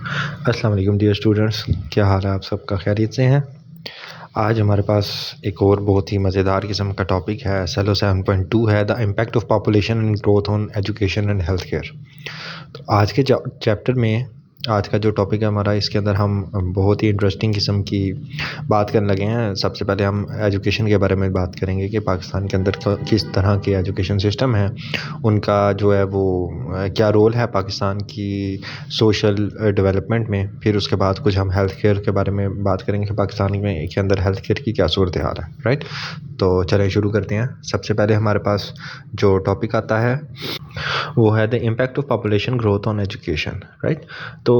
अस्सलाम वालेकुम dear students, क्या हाल है आप सबका? खैरियत से हैं? आज हमारे पास एक और बहुत ही मज़ेदार किस्म का टॉपिक है। SLO 7.2 है the impact of population and growth on education and health care. तो आज के चैप्टर में आज का जो टॉपिक है हमारा, इसके अंदर हम बहुत ही इंटरेस्टिंग किस्म की बात करने लगे हैं। सबसे पहले हम एजुकेशन के बारे में बात करेंगे कि पाकिस्तान के अंदर किस तरह के एजुकेशन सिस्टम है, उनका जो है वो क्या रोल है पाकिस्तान की सोशल डेवलपमेंट में। फिर उसके बाद कुछ हम हेल्थ केयर के बारे में बात करेंगे कि पाकिस्तान में के अंदर हेल्थ केयर की क्या सूरत हाल है। राइट, तो चलें शुरू करते हैं। सबसे पहले हमारे पास जो टॉपिक आता है वो है the impact of population growth on education. Right, तो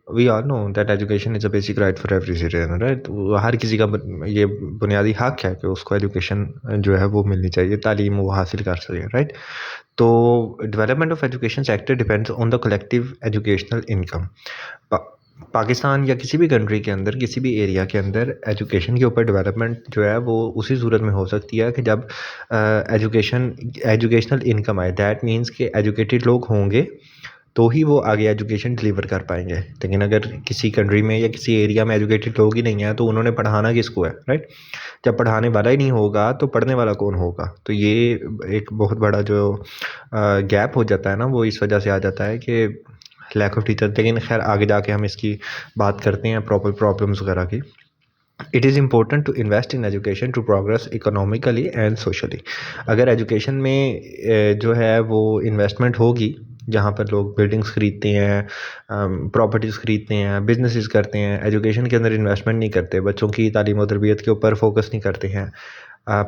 we all know that education is a basic right for every citizen. Right, हर किसी का ये बुनियादी हक है कि उसको एजुकेशन जो है वो मिलनी चाहिए, तालीम वो हासिल कर सके। राइट, तो development of education sector depends on the collective educational income. Pakistan या किसी भी कंट्री के अंदर, किसी भी एरिया के अंदर एजुकेशन के ऊपर डेवलपमेंट जो है वो उसी सूरत में हो सकती है कि जब एजुकेशनल इनकम आए। दैट मीन्स कि एजुकेटेड लोग होंगे तो ही वो आगे एजुकेशन डिलीवर कर पाएंगे। लेकिन अगर किसी कंट्री में या किसी एरिया में एजुकेटेड लोग ही नहीं है तो उन्होंने पढ़ाना किसको है? राइट, जब पढ़ाने वाला ही नहीं होगा तो पढ़ने वाला कौन होगा? तो ये एक बहुत बड़ा जो गैप हो जाता है ना, वो इस वजह से आ जाता है कि लैक ऑफ टीचर। लेकिन खैर आगे जाके हम इसकी बात करते हैं प्रॉपर प्रॉब्लम्स वगैरह की। It is important to invest in education to progress economically and socially. अगर एजुकेशन में जो है वो इन्वेस्टमेंट होगी, जहाँ पर लोग बिल्डिंग्स खरीदते हैं, प्रॉपर्टीज़ खरीदते हैं, बिजनेसेस करते हैं, एजुकेशन के अंदर इन्वेस्टमेंट नहीं करते, बच्चों की तालीम और तरबियत के ऊपर फोकस नहीं करते हैं।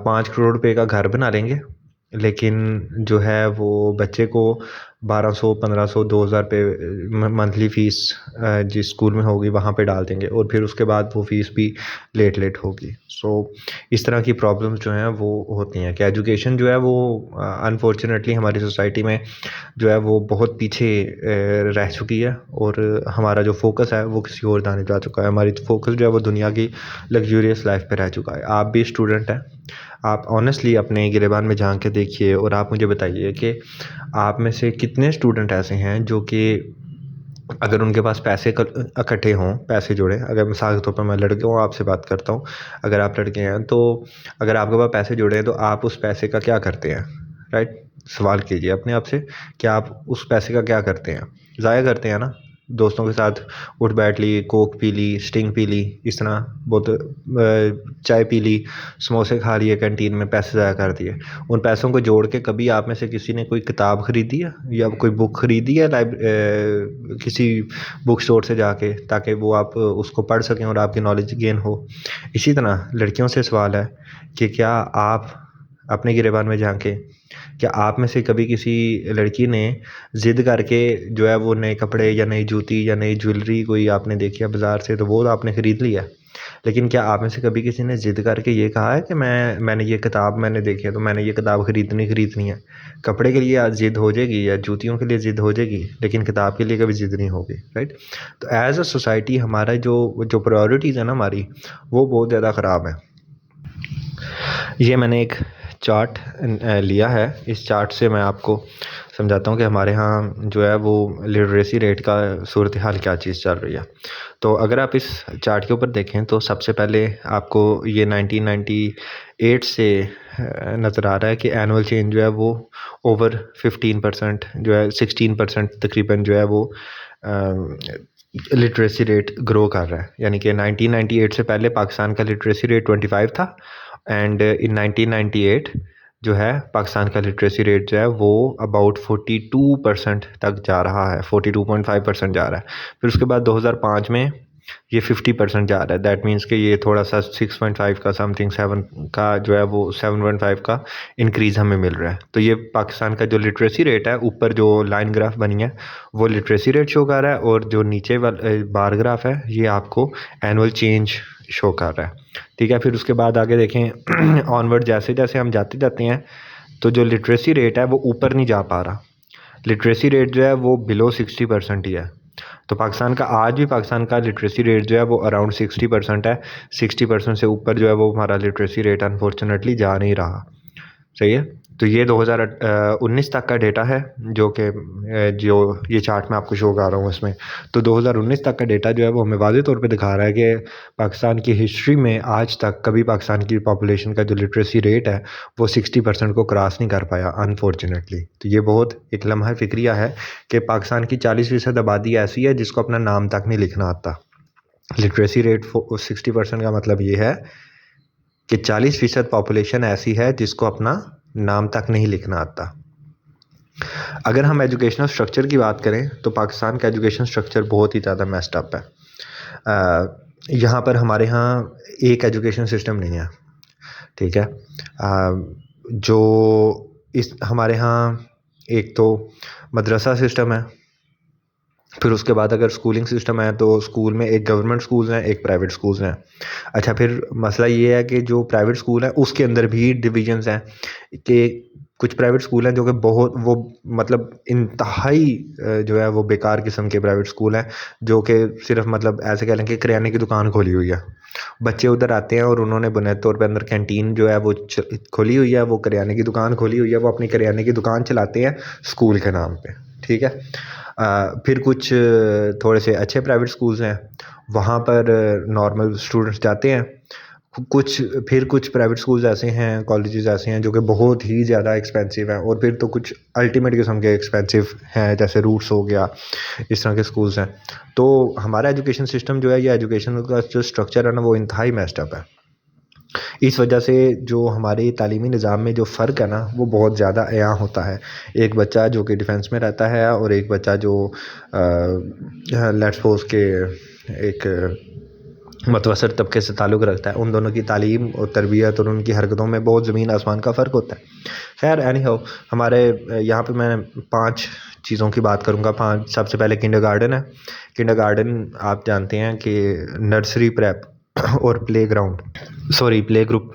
5 करोड़ रुपए का घर बना लेंगे, लेकिन जो है वो बच्चे को 1200, 1500, 2000 पे मंथली फ़ीस जिस स्कूल में होगी वहाँ पे डाल देंगे, और फिर उसके बाद वो फ़ीस भी लेट होगी। सो इस तरह की प्रॉब्लम्स जो हैं वो होती हैं कि एजुकेशन जो है वो अनफॉर्चुनेटली हमारी सोसाइटी में जो है वो बहुत पीछे रह चुकी है, और हमारा जो फोकस है वो किसी और दाने जा चुका है। हमारी फोकस जो है वो दुनिया की लग्जूरियस लाइफ पे रह चुका है। आप भी स्टूडेंट हैं, आप ऑनेस्टली अपने गिरेबान में झांक के देखिए और आप मुझे बताइए कि आप में से कितने स्टूडेंट ऐसे हैं जो कि अगर उनके पास पैसे इकट्ठे हों, पैसे जुड़े। अगर मिसाल के तौर पर मैं लड़के हूँ, आपसे बात करता हूँ, अगर आप लड़के हैं तो अगर आपके पास पैसे जुड़े हैं तो आप उस पैसे का क्या करते हैं? राइट, सवाल कीजिए अपने आप से कि आप उस पैसे का क्या करते हैं? ज़ाया करते हैं ना, दोस्तों के साथ उठ बैठ ली, कोक पी ली, स्टिंग पी ली, इस तरह बहुत चाय पी ली, समोसे खा लिए कैंटीन में, पैसे ज़ाया कर दिए। उन पैसों को जोड़ के कभी आप में से किसी ने कोई किताब खरीदी है या कोई बुक खरीदी है किसी बुक स्टोर से जाके, ताकि वो आप उसको पढ़ सकें और आपकी नॉलेज गेन हो? इसी तरह लड़कियों से सवाल है कि क्या आप अपने गिरेबान में झांकें, क्या आप में से कभी किसी लड़की ने ज़िद करके जो है वो नए कपड़े या नई जूती या नई ज्वेलरी कोई आपने देखी है बाज़ार से तो वो आपने ख़रीद लिया? लेकिन क्या आप में से कभी किसी ने ज़िद करके ये कहा है कि मैंने ये किताब मैंने देखी है तो मैंने ये किताब खरीदनी है? कपड़े के लिए ज़िद हो जाएगी या जूतियों के लिए ज़िद हो जाएगी, लेकिन किताब के लिए कभी ज़िद नहीं होगी। राइट, तो एज़ अ सोसाइटी हमारा जो जो प्रायोरिटीज़ है ना हमारी, वो बहुत ज़्यादा ख़राब है। ये मैंने एक चार्ट लिया है। इस चार्ट से मैं आपको समझाता हूँ कि हमारे यहाँ जो है वो लिटरेसी रेट का सूरत हाल क्या चीज़ चल रही है। तो अगर आप इस चार्ट के ऊपर देखें तो सबसे पहले आपको ये 1998 से नज़र आ रहा है कि एनुअल चेंज जो है वो ओवर 15% जो है 16% तकरीबन जो है वो लिटरेसी रेट ग्रो कर रहा है। यानी कि 1998 से पहले पाकिस्तान का लिटरेसी रेट 25 था, एंड इन 1998 जो है पाकिस्तान का लिटरेसी रेट जो है वो अबाउट 42% तक जा रहा है, 42.5% जा रहा है। फिर उसके बाद 2005 में ये 50% जा रहा है। दैट मीन्स कि ये थोड़ा सा 6.5 का समथिंग 7 का जो है वो 7.5 का इंक्रीज़ हमें मिल रहा है। तो ये पाकिस्तान का जो लिटरेसी रेट है, ऊपर जो लाइन ग्राफ बनी है वो लिटरेसी रेट शो कर रहा है, और जो नीचे वाला बार ग्राफ है ये आपको एनुअल चेंज शो कर रहा है। ठीक है, फिर उसके बाद आगे देखें ऑनवर्ड जैसे जैसे हम जाते जाते हैं तो जो लिटरेसी रेट है वो ऊपर नहीं जा पा रहा। लिटरेसी रेट जो है वो बिलो 60% ही है। तो पाकिस्तान का आज भी पाकिस्तान का लिटरेसी रेट जो है वो अराउंड 60% है। 60% से ऊपर जो है वो हमारा लिटरेसी रेट अनफॉर्चुनेटली जा नहीं रहा। सही है। तो ये 2019 तक का डेटा है, जो ये चार्ट मैं आपको शो कर रहा हूँ इसमें। तो 2019 तक का डेटा जो है वो हमें वाज़ेह तौर पे दिखा रहा है कि पाकिस्तान की हिस्ट्री में आज तक कभी पाकिस्तान की पॉपुलेशन का जो लिटरेसी रेट है वो 60% को क्रॉस नहीं कर पाया, अनफॉर्चुनेटली। तो ये बहुत एक लम्हा फ़िक्रिया है कि पाकिस्तान की 40% आबादी ऐसी है जिसको अपना नाम तक नहीं लिखना आता। लिटरेसी रेट 60% का मतलब ये है कि 40% पॉपुलेशन ऐसी है जिसको अपना नाम तक नहीं लिखना आता। अगर हम एजुकेशनल स्ट्रक्चर की बात करें तो पाकिस्तान का एजुकेशन स्ट्रक्चर बहुत ही ज़्यादा मेस्ड अप है। यहाँ पर हमारे यहाँ एक एजुकेशन सिस्टम नहीं है, ठीक है। जो इस हमारे यहाँ एक तो मदरसा सिस्टम है, फिर उसके बाद अगर स्कूलिंग सिस्टम है तो स्कूल में एक गवर्नमेंट स्कूल्स हैं, एक प्राइवेट स्कूल्स हैं। अच्छा, फिर मसला ये है कि जो प्राइवेट स्कूल है उसके अंदर भी डिविजन्स हैं कि कुछ प्राइवेट स्कूल हैं जो कि बहुत वो मतलब इंतहाई जो है वो बेकार किस्म के प्राइवेट स्कूल हैं, जो कि सिर्फ मतलब ऐसे कह लें कि किराने की दुकान खोली हुई है। बच्चे उधर आते हैं और उन्होंने बुनियादी तौर पे अंदर कैंटीन जो है वो खोली हुई है, वो किराने की दुकान खोली हुई है, वो अपनी किराने की दुकान चलाते हैं स्कूल के नाम पे, ठीक है। फिर कुछ थोड़े से अच्छे प्राइवेट स्कूल्स हैं, वहाँ पर नॉर्मल स्टूडेंट्स जाते हैं। कुछ प्राइवेट स्कूल्स ऐसे हैं, कॉलेजेस ऐसे हैं जो कि बहुत ही ज़्यादा एक्सपेंसिव हैं, और फिर तो कुछ अल्टीमेट किस्म के एक्सपेंसिव हैं, जैसे रूट्स हो गया, इस तरह के स्कूल्स हैं। तो हमारा एजुकेशन सिस्टम जो है, या एजुकेशन का जो स्ट्रक्चर है ना, वो इंतहाई मेस्ड अप है। इस वजह से जो हमारे तालीमी निज़ाम में जो फ़र्क है ना, वो बहुत ज़्यादा अयां होता है। एक बच्चा जो कि डिफेंस में रहता है और एक बच्चा जो लेट्स सपोज के एक मतवसत तबके से ताल्लुक़ रखता है, उन दोनों की तालीम और तरबियत और उनकी हरकतों में बहुत ज़मीन आसमान का फ़र्क होता है। खैर एनी हाउ, हमारे यहाँ पे मैं 5 चीज़ों की बात करूँगा। 5 सबसे पहले किंडरगार्टन है। किंडरगार्टन आप जानते हैं कि नर्सरी, प्रेप और प्ले ग्रुप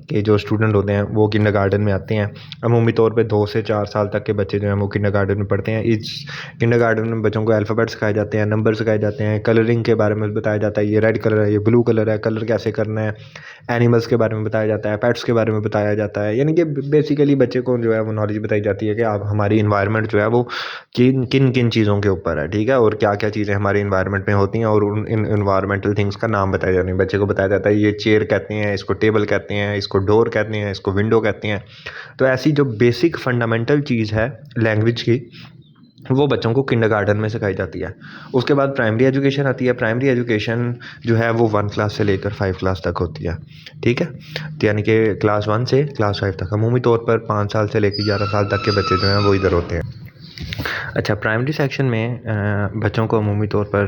के जो स्टूडेंट होते हैं वो किंडरगार्टन में आते हैं। अमूमी तौर पे 2 से 4 साल तक के बच्चे जो हैं वो किंडरगार्टन में पढ़ते हैं। इस किंडरगार्टन में बच्चों को अल्फ़ाबेट सिखाए जाते हैं, नंबर सिखाए जाते हैं, कलरिंग के बारे में बताया जाता है, ये रेड कलर है, ये ब्लू कलर है, कलर कैसे करना है, एनिमल्स के बारे में बताया जाता है, पेट्स के बारे में बताया जाता है। यानी कि बेसिकली बच्चे को जो है वो नॉलेज बताई जाती है कि आप हमारी इन्वायरमेंट जो है वो किन किन किन चीज़ों के ऊपर है, ठीक है, और क्या क्या चीज़ें हमारी इन्वायरमेंट में होती हैं, और उन इन इन्वायरमेंटल थिंग्स का नाम बताया जाता है। बच्चे को बताया जाता है ये चेयर कहते हैं, इसको टेबल कहते हैं, इसको डोर कहते हैं, इसको विंडो कहते हैं। तो ऐसी जो बेसिक फंडामेंटल चीज़ है लैंग्वेज की, वो बच्चों को किंडरगार्टन में सिखाई जाती है। उसके बाद प्राइमरी एजुकेशन आती है। प्राइमरी एजुकेशन जो है वो 1 क्लास से लेकर 5 क्लास तक होती है, ठीक है। तो यानी कि क्लास 1 से क्लास 5 तक। अमूमी तौर पर 5 साल से लेकर 11 साल तक के बच्चे जो हैं वो इधर होते हैं। अच्छा, प्राइमरी सेक्शन में बच्चों को अमूमी तौर पर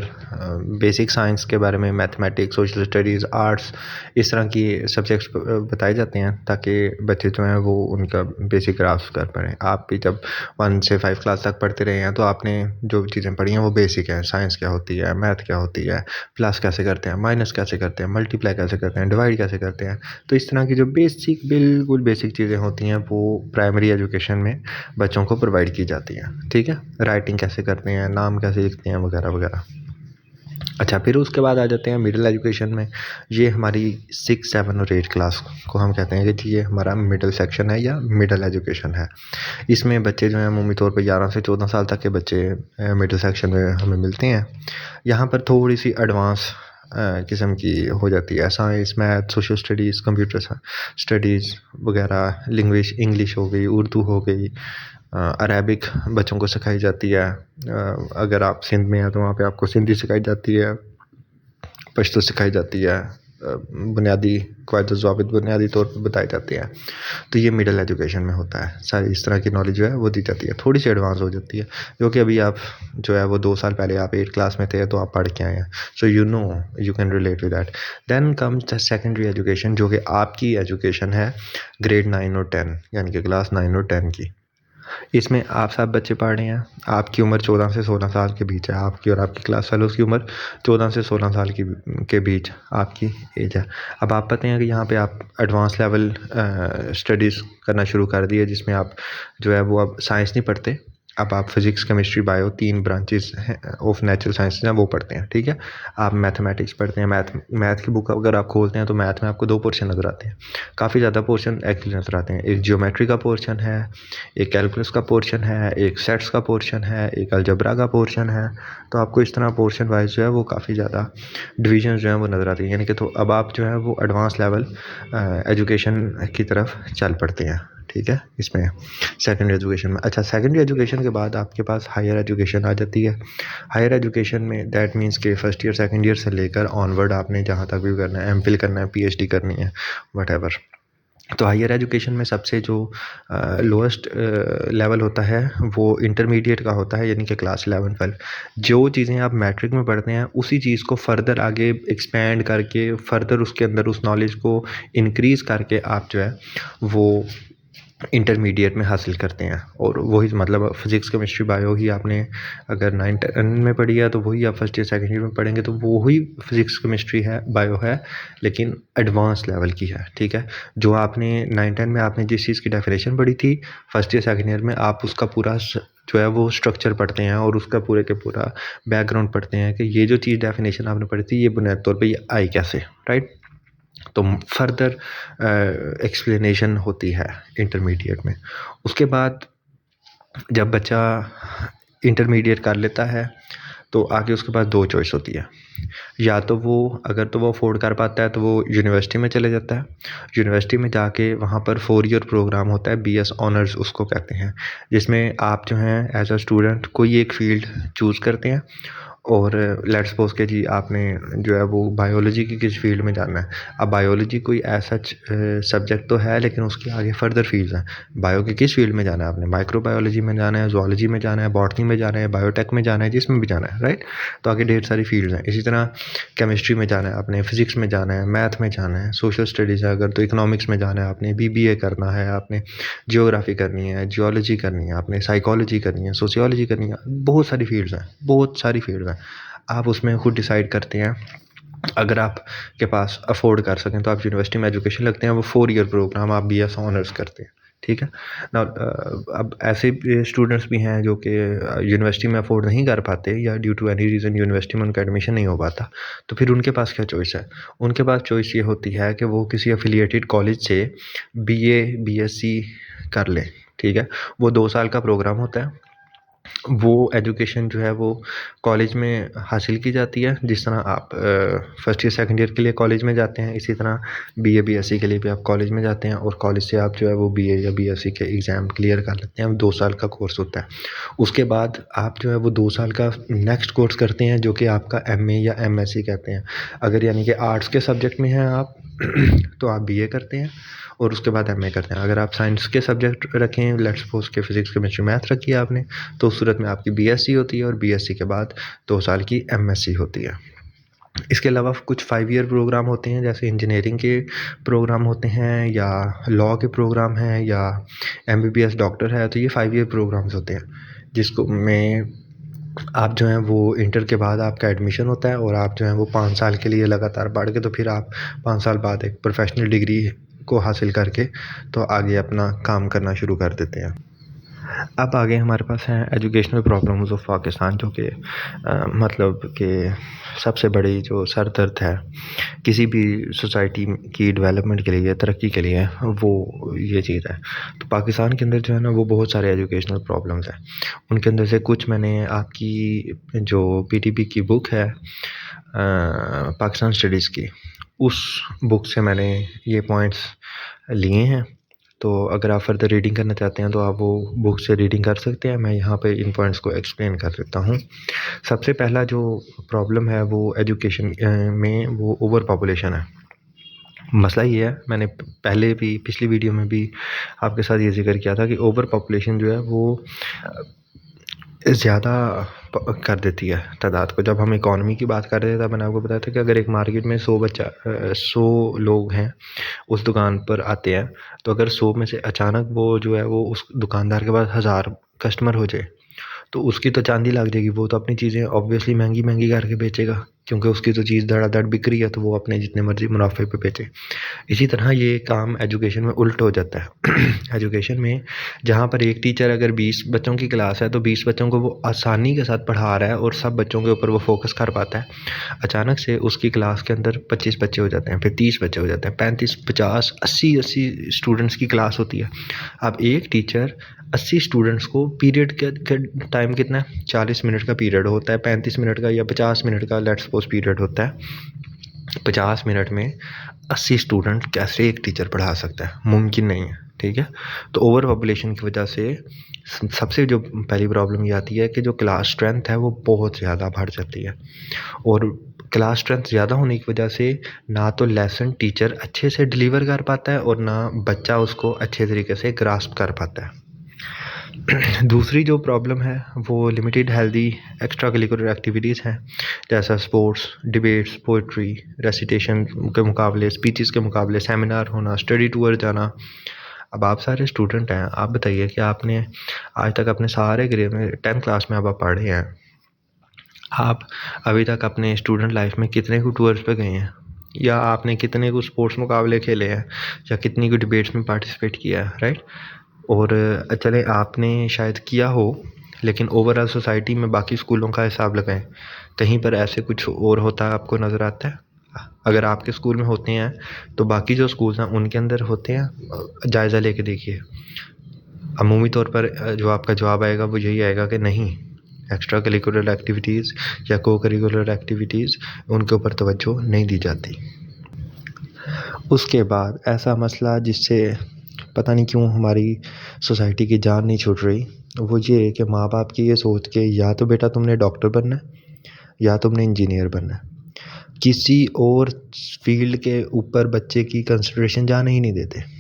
बेसिक साइंस के बारे में, मैथमेटिक्स, सोशल स्टडीज़, आर्ट्स, इस तरह की सब्जेक्ट्स बताए जाते हैं ताकि बच्चे जो हैं वो उनका बेसिक ग्रास्प कर पाएँ। आप भी जब 1 से 5 क्लास तक पढ़ते रहे हैं तो आपने जो चीज़ें पढ़ी हैं वो बेसिक हैं। साइंस क्या होती है, मैथ क्या होती है, प्लस कैसे करते हैं, माइनस कैसे करते हैं, मल्टीप्लाई कैसे करते हैं, डिवाइड कैसे करते हैं। तो इस तरह की जो बिल्कुल बेसिक चीज़ें होती हैं वो प्राइमरी एजुकेशन में बच्चों को प्रोवाइड की जाती हैं, ठीक है। राइटिंग कैसे करते हैं, नाम कैसे लिखते हैं, वगैरह वगैरह। अच्छा, फिर उसके बाद आ जाते हैं मिडिल एजुकेशन में। ये हमारी 6, 7 और 8 क्लास को हम कहते हैं कि ये हमारा मिडिल सेक्शन है या मिडिल एजुकेशन है। इसमें बच्चे जो हैं अमूमी तौर पे 11 से 14 साल तक के बच्चे मिडिल सेक्शन में हमें मिलते हैं। यहाँ पर थोड़ी सी एडवांस किस्म की हो जाती है, science, math, social studies, computer studies वगैरह, इंग्लिश हो गई, उर्दू हो गई, अरेबिक बच्चों को सिखाई जाती है। अगर आप सिंध में हैं तो वहाँ पे आपको सिंधी सिखाई जाती है, पश्तो सिखाई जाती है, बुनियादी क़वाइद ज़वाबित बुनियादी तौर पे बताए जाते हैं। तो ये मिडिल एजुकेशन में होता है। सारी इस तरह की नॉलेज जो है वो दी जाती है। थोड़ी सी एडवांस हो जाती है, जो कि अभी आप जो है वो 2 साल पहले आप 8 क्लास में थे तो आप पढ़ के आए हैं। So you can relate with that. Then comes the secondary education, जो कि आपकी एजुकेशन है ग्रेड 9 और 10, यानी कि क्लास 9 और 10 की। इसमें आप सब बच्चे पढ़ रहे हैं। आपकी उम्र 14 से 16 साल के बीच है। आपकी और आपकी क्लास फेलोज़ की उम्र 14 से 16 साल की के बीच आपकी एज है। अब आप पता है कि यहाँ पे आप एडवांस लेवल स्टडीज़ करना शुरू कर दिए, जिसमें आप जो है वो अब साइंस नहीं पढ़ते, अब आप फिज़िक्स केमिस्ट्री बायो 3 ब्रांचेस हैं ऑफ नेचुरल साइंसेज हैं वो पढ़ते हैं, ठीक है। आप मैथमेटिक्स पढ़ते हैं, मैथ की बुक अगर आप खोलते हैं तो मैथ में आपको 2 पोर्शन नज़र आते हैं, काफ़ी ज़्यादा पोर्शन एक्चुअली नज़र आते हैं। एक ज्योमेट्री का पोर्शन है, एक कैलकुलस का पोर्शन है, एक सेट्स का पोर्शन है, एक अलजेब्रा का पोर्शन है। तो आपको इस तरह पोर्शन वाइज जो है वो काफ़ी ज़्यादा डिविजन्स जो हैं वो नज़र आती हैं, यानी कि तो अब आप जो है वो एडवांस लेवल एजुकेशन की तरफ चल पड़ते हैं, ठीक है, इसमें सेकेंडरी एजुकेशन में। अच्छा, सेकेंडरी एजुकेशन के बाद आपके पास हायर एजुकेशन आ जाती है। हायर एजुकेशन में दैट मीन्स के फर्स्ट ईयर सेकेंड ईयर से लेकर ऑनवर्ड आपने जहाँ तक भी करना है, एमफिल करना है, पीएचडी करनी है, व्हाटएवर। तो हायर एजुकेशन में सबसे जो लोएस्ट लेवल होता है वो इंटरमीडिएट का होता है, यानी कि क्लास 11-12। जो चीज़ें आप मैट्रिक में पढ़ते हैं उसी चीज़ को फर्दर आगे एक्सपेंड करके फर्दर उसके अंदर उस नॉलेज को इंक्रीज़ करके आप जो है वो इंटरमीडिएट में हासिल करते हैं। और वही मतलब फिज़िक्स केमिस्ट्री बायो ही आपने अगर 9-10 में पढ़ी है तो वही आप फर्स्ट ईयर सेकेंड ईयर में पढ़ेंगे, तो वो ही फिज़िक्स केमिस्ट्री है, बायो है, लेकिन एडवांस लेवल की है, ठीक है। जो आपने 9-10 में आपने जिस चीज़ की डेफिनेशन पढ़ी थी, फर्स्ट ईयर सेकेंड ईयर में आप उसका पूरा जो है वो स्ट्रक्चर पढ़ते हैं और उसका पूरे के पूरा बैकग्राउंड पढ़ते हैं कि ये जो चीज़ डेफिनेशन आपने पढ़ी थी ये बुनियादी तौर पर ये आई कैसे, राइट। तो फर्दर एक्सप्लेनेशन होती है इंटरमीडिएट में। उसके बाद जब बच्चा इंटरमीडिएट कर लेता है तो आगे उसके पास 2 चॉइस होती है। या तो वो अगर तो वो अफोर्ड कर पाता है तो वो यूनिवर्सिटी में चले जाता है। यूनिवर्सिटी में जाके वहाँ पर 4 ईयर प्रोग्राम होता है, बीएस ऑनर्स उसको कहते हैं, जिसमें आप जो हैं एज अ स्टूडेंट कोई एक फ़ील्ड चूज़ करते हैं और लेट्स सपोज के जी आपने जो है वो बायोलॉजी की किस फील्ड में जाना है। अब बायोलॉजी कोई ऐसा सब्जेक्ट तो है लेकिन उसके आगे फर्दर फील्ड्स हैं। बायो के किस फील्ड में जाना है आपने, माइक्रोबायोलॉजी में जाना है, ज़ूलॉजी में जाना है, बॉटनी में जाना है, बायोटेक में जाना है, जिसमें भी जाना है, राइट। तो आगे ढेर सारी फील्ड्स हैं। इसी तरह केमिस्ट्री में जाना है आपने, फिज़िक्स में जाना है, मैथ में जाना है, सोशल स्टडीज़ है अगर तो इकोनॉमिक्स में जाना है आपने, बीबीए करना है आपने, जियोग्राफी करनी है, जियोलॉजी करनी है आपने, साइकोलॉजी करनी है, सोशियोलॉजी करनी है, बहुत सारी फील्ड्स हैं, बहुत सारी फील्ड्स हैं। आप उसमें खुद डिसाइड करते हैं। अगर आप के पास अफोर्ड कर सकें तो आप यूनिवर्सिटी में एजुकेशन लगते हैं, वो 4 ईयर प्रोग्राम आप बीएस ऑनर्स करते हैं, ठीक है ना। अब ऐसे स्टूडेंट्स भी हैं जो कि यूनिवर्सिटी में अफोर्ड नहीं कर पाते या due to any reason university में उनका एडमिशन नहीं हो पाता, तो फिर उनके पास क्या चॉइस है। उनके पास चॉइस ये होती है कि वो किसी एफिलिएटेड कॉलेज से बीए बीएससी कर लें, ठीक है। वो 2 साल का प्रोग्राम होता है। वो एजुकेशन जो है वो कॉलेज में हासिल की जाती है, जिस तरह आप फर्स्ट ईयर सेकंड ईयर के लिए कॉलेज में जाते हैं, इसी तरह बीए बीएससी के लिए भी आप कॉलेज में जाते हैं और कॉलेज से आप जो है वो बीए या बीएससी के एग्ज़ाम क्लियर कर लेते हैं। 2 साल का कोर्स होता है। उसके बाद आप जो है वो 2 साल का नेक्स्ट कोर्स करते हैं जो कि आपका एमए या एमएससी कहते हैं। अगर यानी कि आर्ट्स के सब्जेक्ट में हैं आप तो आप बीए करते हैं और उसके बाद एमए करते हैं। अगर आप साइंस के सब्जेक्ट रखें, लेट्स सपोज के फिज़िक्स केमिस्ट्री मैथ रखी है आपने, तो उस सूरत में आपकी बीएससी होती है और बीएससी के बाद 2 साल की एमएससी होती है। इसके अलावा कुछ 5 ईयर प्रोग्राम होते हैं, जैसे इंजीनियरिंग के प्रोग्राम होते हैं या लॉ के प्रोग्राम हैं या एमबीबीएस डॉक्टर है, तो ये 5 ईयर प्रोग्राम्स होते हैं जिसको में आप जो हैं वो इंटर के बाद आपका एडमिशन होता है और आप जो हैं वो 5 साल के लिए लगातार पढ़ के तो फिर आप 5 साल बाद एक प्रोफेशनल डिग्री को हासिल करके तो आगे अपना काम करना शुरू कर देते हैं। अब आगे हमारे पास हैं एजुकेशनल प्रॉब्लम्स ऑफ पाकिस्तान, जो कि मतलब कि सबसे बड़ी जो सर दर्द है किसी भी सोसाइटी की डेवलपमेंट के लिए, तरक्की के लिए, वो ये चीज़ है। तो पाकिस्तान के अंदर जो है ना वो बहुत सारे एजुकेशनल प्रॉब्लम्स हैं। उनके अंदर से कुछ मैंने आपकी जो पीटीपी की बुक है पाकिस्तान स्टडीज़ की, उस बुक से मैंने ये पॉइंट्स लिए हैं। तो अगर आप फर्दर रीडिंग करना चाहते हैं तो आप वो बुक से रीडिंग कर सकते हैं। मैं यहाँ पे इन पॉइंट्स को एक्सप्लेन कर देता हूँ। सबसे पहला जो प्रॉब्लम है वो एजुकेशन में वो ओवर पॉपुलेशन है। मसला ये है, मैंने पहले भी पिछली वीडियो में भी आपके साथ ये ज़िक्र किया था कि ओवर पॉपुलेशन जो है वो ज़्यादा कर देती है तादाद को। जब हम इकॉनमी की बात कर रहे थे तब मैंने आपको बताया था कि अगर एक मार्केट में 100 लोग हैं उस दुकान पर आते हैं, तो अगर 100 में से अचानक वो जो है वो उस दुकानदार के पास 1000 कस्टमर हो जाए तो उसकी तो चांदी लग जाएगी। वो तो अपनी चीज़ें ऑब्वियसली महंगी महंगी करके बेचेगा, क्योंकि उसकी तो चीज़ धड़ाधड़ बिक रही है, तो वो अपने जितने मर्ज़ी मुनाफे पे बेचे। इसी तरह ये काम एजुकेशन में उल्ट हो जाता है। एजुकेशन में जहाँ पर एक टीचर अगर 20 बच्चों की क्लास है, तो 20 बच्चों को वो आसानी के साथ पढ़ा रहा है और सब बच्चों के ऊपर वो फ़ोकस कर पाता है। अचानक से उसकी क्लास के अंदर 25 बच्चे हो जाते हैं, फिर 30 बच्चे हो जाते हैं, 35, 50, 80 स्टूडेंट्स की क्लास होती है। अब एक टीचर 80 स्टूडेंट्स को पीरियड के टाइम कितना है, 40 मिनट का पीरियड होता है, 35 मिनट का या 50 मिनट का लेट्स सपोज पीरियड होता है। 50 मिनट में 80 स्टूडेंट कैसे एक टीचर पढ़ा सकता है? मुमकिन नहीं है, ठीक है। तो ओवर पॉपुलेशन की वजह से सबसे जो पहली प्रॉब्लम ये आती है कि जो क्लास स्ट्रेंथ है वो बहुत ज़्यादा बढ़ जाती है, और क्लास स्ट्रेंथ ज़्यादा होने की वजह से ना तो लेसन टीचर अच्छे से डिलीवर कर पाता है और ना बच्चा उसको अच्छे तरीके से ग्रास्प कर पाता है। दूसरी जो प्रॉब्लम है वो limited healthy extra curricular activities हैं, जैसा स्पोर्ट्स, डिबेट्स, पोइट्री, रेसिटेशन के मुकाबले, स्पीचेस के मुकाबले, सेमिनार होना, स्टडी टूर जाना। अब आप सारे स्टूडेंट हैं, आप बताइए कि आपने आज तक अपने सारे करियर में 10th क्लास में अब आप पढ़े हैं, आप अभी तक अपने स्टूडेंट लाइफ में कितने को टूर्स पे गए हैं, या आपने कितने को स्पोर्ट्स मुकाबले खेले हैं, या कितनी को डिबेट्स में पार्टिसिपेट किया है, राइट? और चले आपने शायद किया हो, लेकिन ओवरऑल सोसाइटी में बाकी स्कूलों का हिसाब लगाएं, कहीं पर ऐसे कुछ और होता है आपको नज़र आता है? अगर आपके स्कूल में होते हैं तो बाकी जो स्कूल्स हैं उनके अंदर होते हैं, जायज़ा लेके देखिए। अमूमी तौर पर जो आपका जवाब आएगा वो यही आएगा कि नहीं, एक्स्ट्रा करिकुलर एक्टिविटीज़ या को करिकुलर एक्टिविटीज़ उनके ऊपर तवज्जो नहीं दी जाती। उसके बाद ऐसा मसला जिससे पता नहीं क्यों हमारी सोसाइटी की जान नहीं छूट रही, वो ये है कि माँ बाप की ये सोच के या तो बेटा तुमने डॉक्टर बनना है या तुमने इंजीनियर बनना है, किसी और फील्ड के ऊपर बच्चे की कंसिडरेशन जाने ही नहीं देते।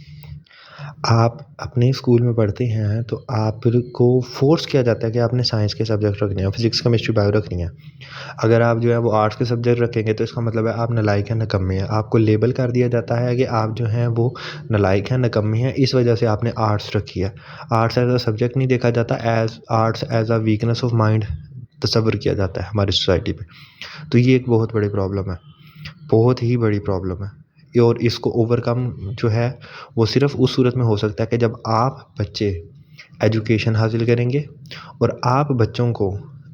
आप अपने स्कूल में पढ़ते हैं तो आपको फोर्स किया जाता है कि आपने साइंस के सब्जेक्ट रखने हैं, फिजिक्स, केमिस्ट्री, बायो रखनी है। अगर आप जो है वो आर्ट्स के सब्जेक्ट रखेंगे तो इसका मतलब है आप नालायक हैं, निकम्मे हैं। आपको लेबल कर दिया जाता है कि आप जो हैं वो नालायक हैं, निकम्मे हैं, इस वजह से आपने आर्ट्स रखी है। आर्ट्स एज अ सब्जेक्ट नहीं देखा जाता, arts as a weakness of mind तस्वर किया जाता है हमारी सोसाइटी में। तो ये एक बहुत बड़ी प्रॉब्लम है, बहुत ही बड़ी प्रॉब्लम है। और इसको ओवरकम जो है वो सिर्फ उस सूरत में हो सकता है कि जब आप बच्चे एजुकेशन हासिल करेंगे और आप बच्चों को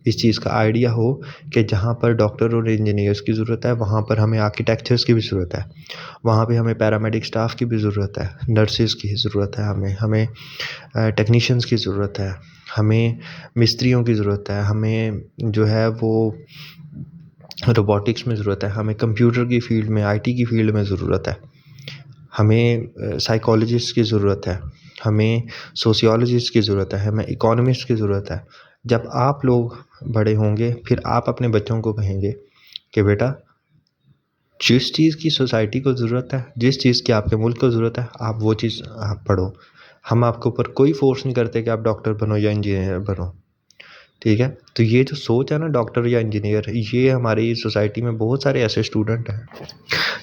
इस चीज़ का आइडिया हो कि जहाँ पर डॉक्टर और इंजीनियर्स की ज़रूरत है वहाँ पर हमें आर्किटेक्चर्स की भी ज़रूरत है, वहाँ पे हमें पैरामेडिक स्टाफ की भी ज़रूरत है, नर्सेज़ की ज़रूरत है, हमें टेक्नीशियंस की ज़रूरत है, हमें मिस्त्रियों की ज़रूरत है, हमें जो है वो रोबोटिक्स में ज़रूरत है, हमें कंप्यूटर की फ़ील्ड में, आईटी की फ़ील्ड में ज़रूरत है, हमें साइकोलॉजिस्ट की ज़रूरत है, हमें सोशियोलॉजिस्ट की ज़रूरत है, हमें इकोनॉमिस्ट की ज़रूरत है। जब आप लोग बड़े होंगे फिर आप अपने बच्चों को कहेंगे कि बेटा जिस चीज़ की सोसाइटी को ज़रूरत है, जिस चीज़ की आपके मुल्क को ज़रूरत है, आप वो चीज़ आप पढ़ो। हम आपके ऊपर कोई फ़ोर्स नहीं करते कि आप डॉक्टर बनो या इंजीनियर बनो, ठीक है? तो ये जो सोच है ना डॉक्टर या इंजीनियर, ये हमारी सोसाइटी में बहुत सारे ऐसे स्टूडेंट हैं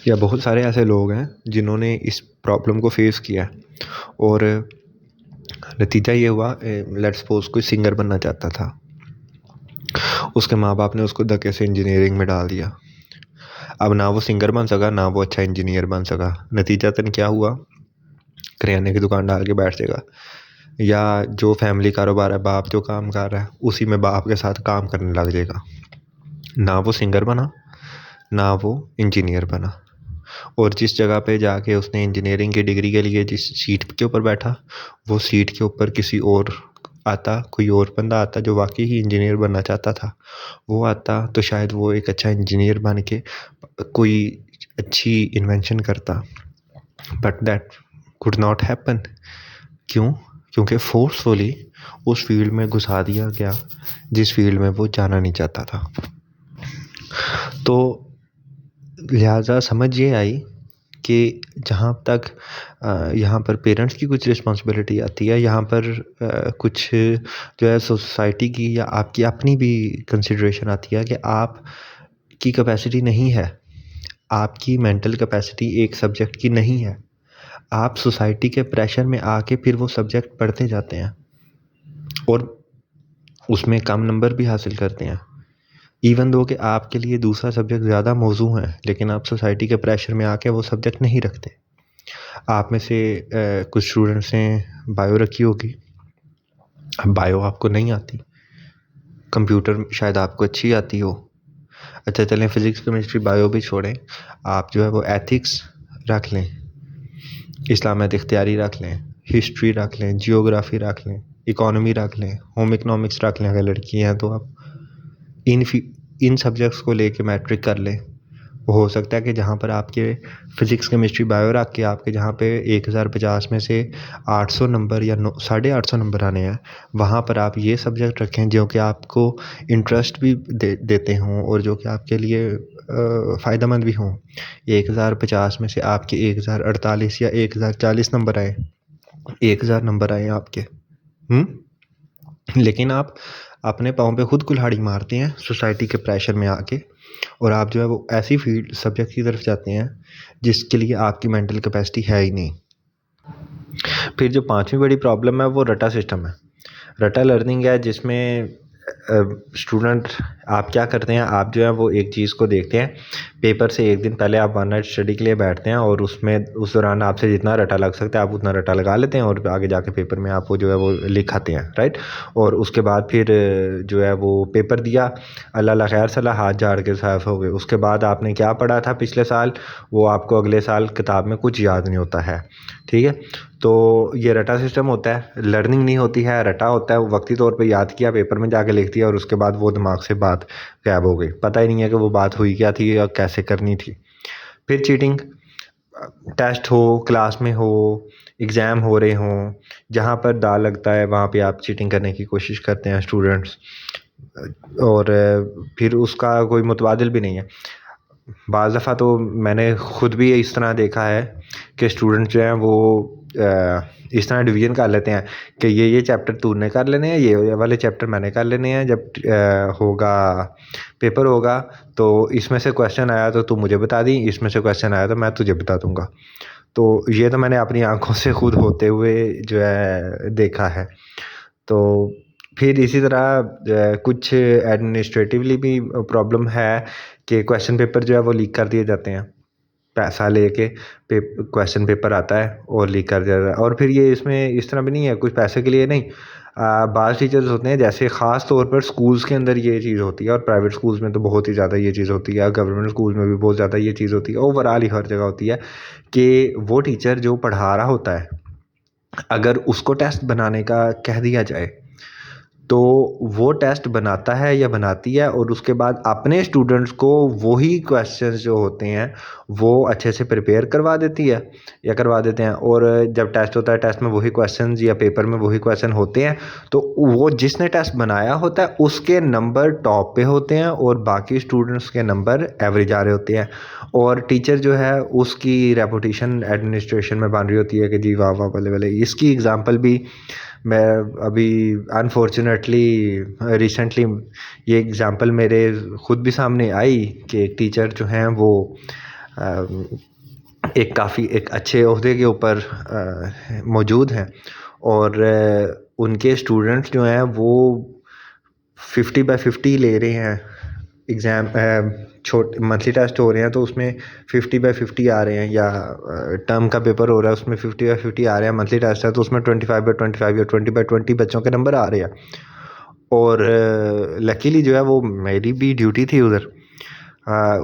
या बहुत सारे ऐसे लोग हैं जिन्होंने इस प्रॉब्लम को फेस किया है, और नतीजा ये हुआ, लेट्स सपोज कोई सिंगर बनना चाहता था, उसके माँ बाप ने उसको धक्के से इंजीनियरिंग में डाल दिया। अब ना वो सिंगर बन सका, ना वो अच्छा इंजीनियर बन सका। नतीजतन क्या हुआ, करियाने की दुकान डाल के बैठ जाएगा, या जो फैमिली कारोबार है, बाप जो काम कर रहा है उसी में बाप के साथ काम करने लग जाएगा। ना वो सिंगर बना, ना वो इंजीनियर बना, और जिस जगह पे जाके उसने इंजीनियरिंग की डिग्री के लिए जिस सीट के ऊपर बैठा, वो सीट के ऊपर किसी और आता, कोई और बंदा आता जो वाकई ही इंजीनियर बनना चाहता था, वो आता तो शायद वो एक अच्छा इंजीनियर बन के कोई अच्छी इन्वेंशन करता, but that could not happen. क्यों? क्योंकि फोर्सफुली उस फील्ड में घुसा दिया गया जिस फील्ड में वो जाना नहीं चाहता था। तो लिहाजा समझ ये आई कि जहाँ तक यहाँ पर पेरेंट्स की कुछ रिस्पॉन्सिबिलिटी आती है, यहाँ पर कुछ जो है सोसाइटी की या आपकी अपनी भी कंसिडरेशन आती है कि आप की कैपेसिटी नहीं है, आपकी मेंटल कैपेसिटी एक सब्जेक्ट की नहीं है। आप सोसाइटी के प्रेशर में आके फिर वो सब्जेक्ट पढ़ते जाते हैं और उसमें कम नंबर भी हासिल करते हैं। इवन दो कि आपके लिए दूसरा सब्जेक्ट ज़्यादा मौजू है, लेकिन आप सोसाइटी के प्रेशर में आके वो सब्जेक्ट नहीं रखते। आप में से कुछ स्टूडेंट्स ने बायो रखी होगी, बायो आपको नहीं आती, कंप्यूटर शायद आपको अच्छी आती हो। अच्छा चलें, फिज़िक्स केमिस्ट्री बायो भी छोड़ें, आप जो है वो एथिक्स रख लें, इस्लामियत इख्तियारी रख लें, हिस्ट्री रख लें, जियोग्राफी रख लें, इकोनॉमी रख लें, होम इकोनॉमिक्स रख लें। अगर लड़की हैं तो आप इन सब्जेक्ट्स को लेके मैट्रिक कर लें। हो सकता है कि जहाँ पर आपके फिज़िक्स केमिस्ट्री बायो रख के आपके जहाँ पे 1050 में से 800 नंबर या 850 नंबर आने हैं, वहाँ पर आप ये सब्जेक्ट रखें जो कि आपको इंटरेस्ट भी देते हों और जो कि आपके लिए फ़ायदेमंद भी हों। 1050 में से आपके 1048 या 1040 नंबर आए, 1000 नंबर आए आपके, लेकिन आप अपने पाँव पे खुद कुल्हाड़ी मारते हैं सोसाइटी के प्रेशर में आके, और आप जो है वो ऐसी फील्ड सब्जेक्ट की तरफ जाते हैं जिसके लिए आपकी मेंटल कैपेसिटी है ही नहीं। फिर जो पांचवी बड़ी प्रॉब्लम है वो रटा सिस्टम है। रटा लर्निंग है जिसमें स्टूडेंट आप क्या करते हैं, आप जो है वो एक चीज़ को देखते हैं, पेपर से एक दिन पहले आप वन नाइट स्टडी के लिए बैठते हैं और उसमें उस दौरान आपसे जितना रटा लग सकता है आप उतना रटा लगा लेते हैं और आगे जाके पेपर में आप वो जो है वो लिख आते हैं, राइट। और उसके बाद फिर जो है वो पेपर दिया, अल्लाह खैर सलाह, हाथ झाड़ के साफ हो गए। उसके बाद आपने क्या पढ़ा था पिछले साल, वो आपको अगले साल किताब में कुछ याद नहीं होता है, ठीक है। तो ये रटा सिस्टम होता है, लर्निंग नहीं होती है, रटा होता है। वो वक्ती तौर पे याद किया, पेपर में जाके लिख दिया और उसके बाद वो दिमाग से बात गायब हो गई, पता ही नहीं है कि वो बात हुई क्या थी या कैसे करनी थी। फिर चीटिंग, टेस्ट हो, क्लास में हो, एग्ज़ाम हो रहे हों, जहाँ पर दाल लगता है वहाँ पे आप चीटिंग करने की कोशिश करते हैं स्टूडेंट्स, और फिर उसका कोई मुतबादिल भी नहीं है। बाज़ दफ़ा तो मैंने ख़ुद भी इस तरह देखा है कि स्टूडेंट जो हैं वो इस तरह डिवीज़न कर लेते हैं कि ये चैप्टर तूने कर लेने हैं, ये वाले चैप्टर मैंने कर लेने हैं। जब होगा पेपर होगा तो इसमें से क्वेश्चन आया तो तू मुझे बता दी, इसमें से क्वेश्चन आया तो मैं तुझे बता दूँगा। तो ये तो मैंने अपनी आँखों से खुद होते हुए जो है देखा है। तो फिर इसी तरह कुछ एडमिनिस्ट्रेटिवली भी प्रॉब्लम है कि क्वेश्चन पेपर जो है वो लीक कर दिए जाते हैं। पैसा लेके क्वेश्चन पेपर आता है और लीक कर दिया जाता है। और फिर ये इसमें इस तरह भी नहीं है, कुछ पैसे के लिए नहीं। बाज़ टीचर्स होते हैं, जैसे ख़ास तौर पर स्कूल्स के अंदर ये चीज़ होती है और प्राइवेट स्कूल्स में तो बहुत ही ज़्यादा ये चीज़ होती है, गवर्नमेंट स्कूल्स में भी बहुत ज़्यादा ये चीज़ होती है, ओवरऑल ही हर जगह होती है कि वो टीचर जो पढ़ा रहा होता है, अगर उसको टेस्ट बनाने का कह दिया जाए तो वो टेस्ट बनाता है या बनाती है और उसके बाद अपने स्टूडेंट्स को वही क्वेश्चंस जो होते हैं वो अच्छे से प्रिपेयर करवा देती है या करवा देते हैं। और जब टेस्ट होता है, टेस्ट में वही क्वेश्चंस या पेपर में वही क्वेश्चन होते हैं, तो वो जिसने टेस्ट बनाया होता है उसके नंबर टॉप पे होते हैं और बाकी स्टूडेंट्स के नंबर एवरेज आ रहे होते हैं। और टीचर जो है उसकी रेपुटेशन एडमिनिस्ट्रेशन में बन रही होती है कि जी वाह वाह बल्ले बल्ले। इसकी एग्ज़ाम्पल भी मैं अभी अनफॉर्चुनेटली रिसेंटली ये एग्ज़ाम्पल मेरे ख़ुद भी सामने आई कि एक टीचर जो हैं वो एक अच्छे ओहदे के ऊपर मौजूद हैं और उनके स्टूडेंट्स जो हैं वो 50/50 ले रहे हैं एग्ज़ाम। मंथली टेस्ट हो रहे हैं तो उसमें 50/50 आ रहे हैं, या टर्म का पेपर हो रहा है उसमें 50/50 आ रहे हैं, मंथली टेस्ट है तो उसमें 25/25 या 20/20 बच्चों के नंबर आ रहे हैं। और लकीली जो है वो मेरी भी ड्यूटी थी उधर,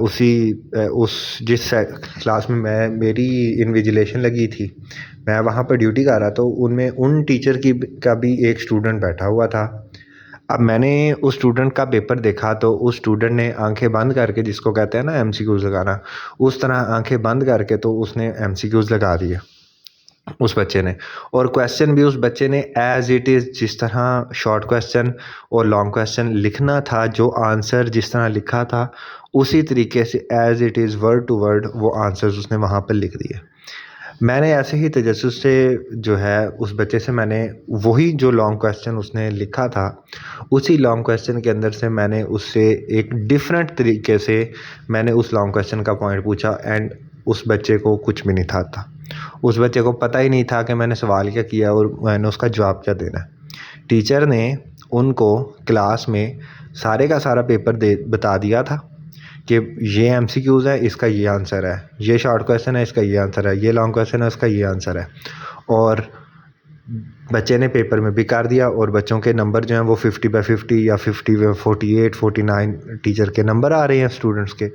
उस जिस क्लास में मेरी इन्विजिलेशन लगी थी, मैं वहाँ पर ड्यूटी कर रहा, तो उनमें उन टीचर का भी एक स्टूडेंट बैठा हुआ था। अब मैंने उस स्टूडेंट का पेपर देखा तो उस स्टूडेंट ने आंखें बंद करके, जिसको कहते हैं ना एमसीक्यूज़ लगाना, उस तरह आंखें बंद करके तो उसने एमसीक्यूज़ लगा दिए उस बच्चे ने। और क्वेश्चन भी उस बच्चे ने एज़ इट इज़, जिस तरह शॉर्ट क्वेश्चन और लॉन्ग क्वेश्चन लिखना था, जो आंसर जिस तरह लिखा था उसी तरीके से as it is word to word वो आंसर्स उसने वहाँ पर लिख दिए। मैंने ऐसे ही तजस्सुस से जो है उस बच्चे से मैंने वही जो लॉन्ग क्वेश्चन उसने लिखा था, उसी लॉन्ग क्वेश्चन के अंदर से मैंने उससे एक डिफरेंट तरीके से मैंने उस लॉन्ग क्वेश्चन का पॉइंट पूछा एंड उस बच्चे को कुछ भी नहीं था। उस बच्चे को पता ही नहीं था कि मैंने सवाल क्या किया और मैंने उसका जवाब क्या देना है। टीचर ने उनको क्लास में सारे का सारा पेपर दे बता दिया था कि ये एमसीक्यूज़ है, इसका ये आंसर है, ये शॉर्ट क्वेश्चन है, इसका ये आंसर है, ये लॉन्ग क्वेश्चन है, इसका ये आंसर है। और बच्चे ने पेपर में भी कर दिया और बच्चों के नंबर जो हैं वो 50/50 या 50/48 49 टीचर के नंबर आ रहे हैं स्टूडेंट्स के,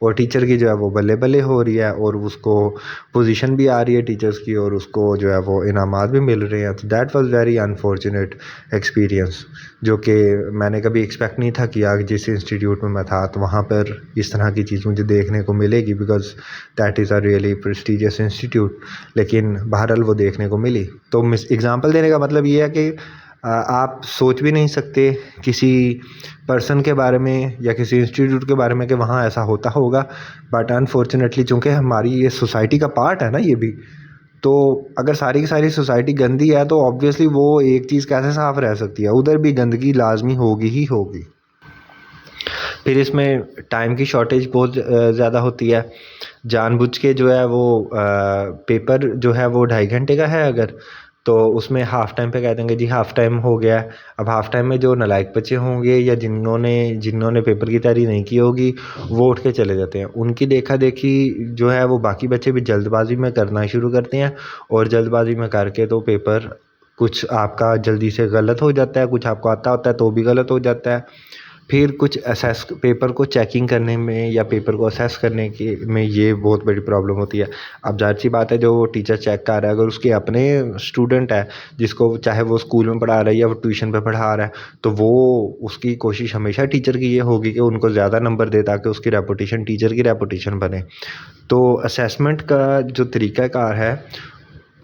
और टीचर की जो है वो बल्ले बल्ले हो रही है और उसको पोजीशन भी आ रही है टीचर्स की, और उसको जो है वो इनामात भी मिल रहे हैं। तो that was very unfortunate experience, जो कि मैंने कभी एक्सपेक्ट नहीं था कि आगे जिस इंस्टीट्यूट में मैं था तो वहाँ पर इस तरह की चीज़ मुझे देखने को मिलेगी, because that is a really prestigious institute. लेकिन बहरहाल वो देखने को मिली। तो एग्ज़ाम्पल देने का मतलब ये है कि आप सोच भी नहीं सकते किसी पर्सन के बारे में या किसी इंस्टीट्यूट के बारे में कि वहाँ ऐसा होता होगा, बट अनफॉर्चुनेटली चूँकि हमारी ये सोसाइटी का पार्ट है ना ये भी, तो अगर सारी की सारी सोसाइटी गंदी है तो ऑब्वियसली वो एक चीज़ कैसे साफ़ रह सकती है, उधर भी गंदगी लाजमी होगी ही होगी। फिर इसमें टाइम की शॉर्टेज बहुत ज़्यादा होती है। जानबूझ के जो है वो पेपर जो है वो 2.5 घंटे का है अगर, तो उसमें हाफ़ टाइम पे कह देंगे जी हाफ़ टाइम हो गया है। अब हाफ़ टाइम में जो नालायक बच्चे होंगे या जिन्होंने पेपर की तैयारी नहीं की होगी वो उठ के चले जाते हैं। उनकी देखा देखी जो है वो बाकी बच्चे भी जल्दबाज़ी में करना शुरू करते हैं, और जल्दबाज़ी में करके तो पेपर कुछ आपका जल्दी से गलत हो जाता है, कुछ आपको आता होता है तो भी गलत हो जाता है। फिर कुछ पेपर को चेकिंग करने में या पेपर को असेस करने के में ये बहुत बड़ी प्रॉब्लम होती है। अब ज़ाहिर सी बात है जो टीचर चेक कर रहा है अगर उसके अपने स्टूडेंट है जिसको चाहे वो स्कूल में पढ़ा रहा है या वो ट्यूशन पे पढ़ा रहा है, तो वो उसकी कोशिश हमेशा टीचर की ये होगी कि उनको ज़्यादा नंबर दे ताकि उसकी रेपुटेशन टीचर की रेपुटेशन बने। तो असेसमेंट का जो तरीक़ाकार है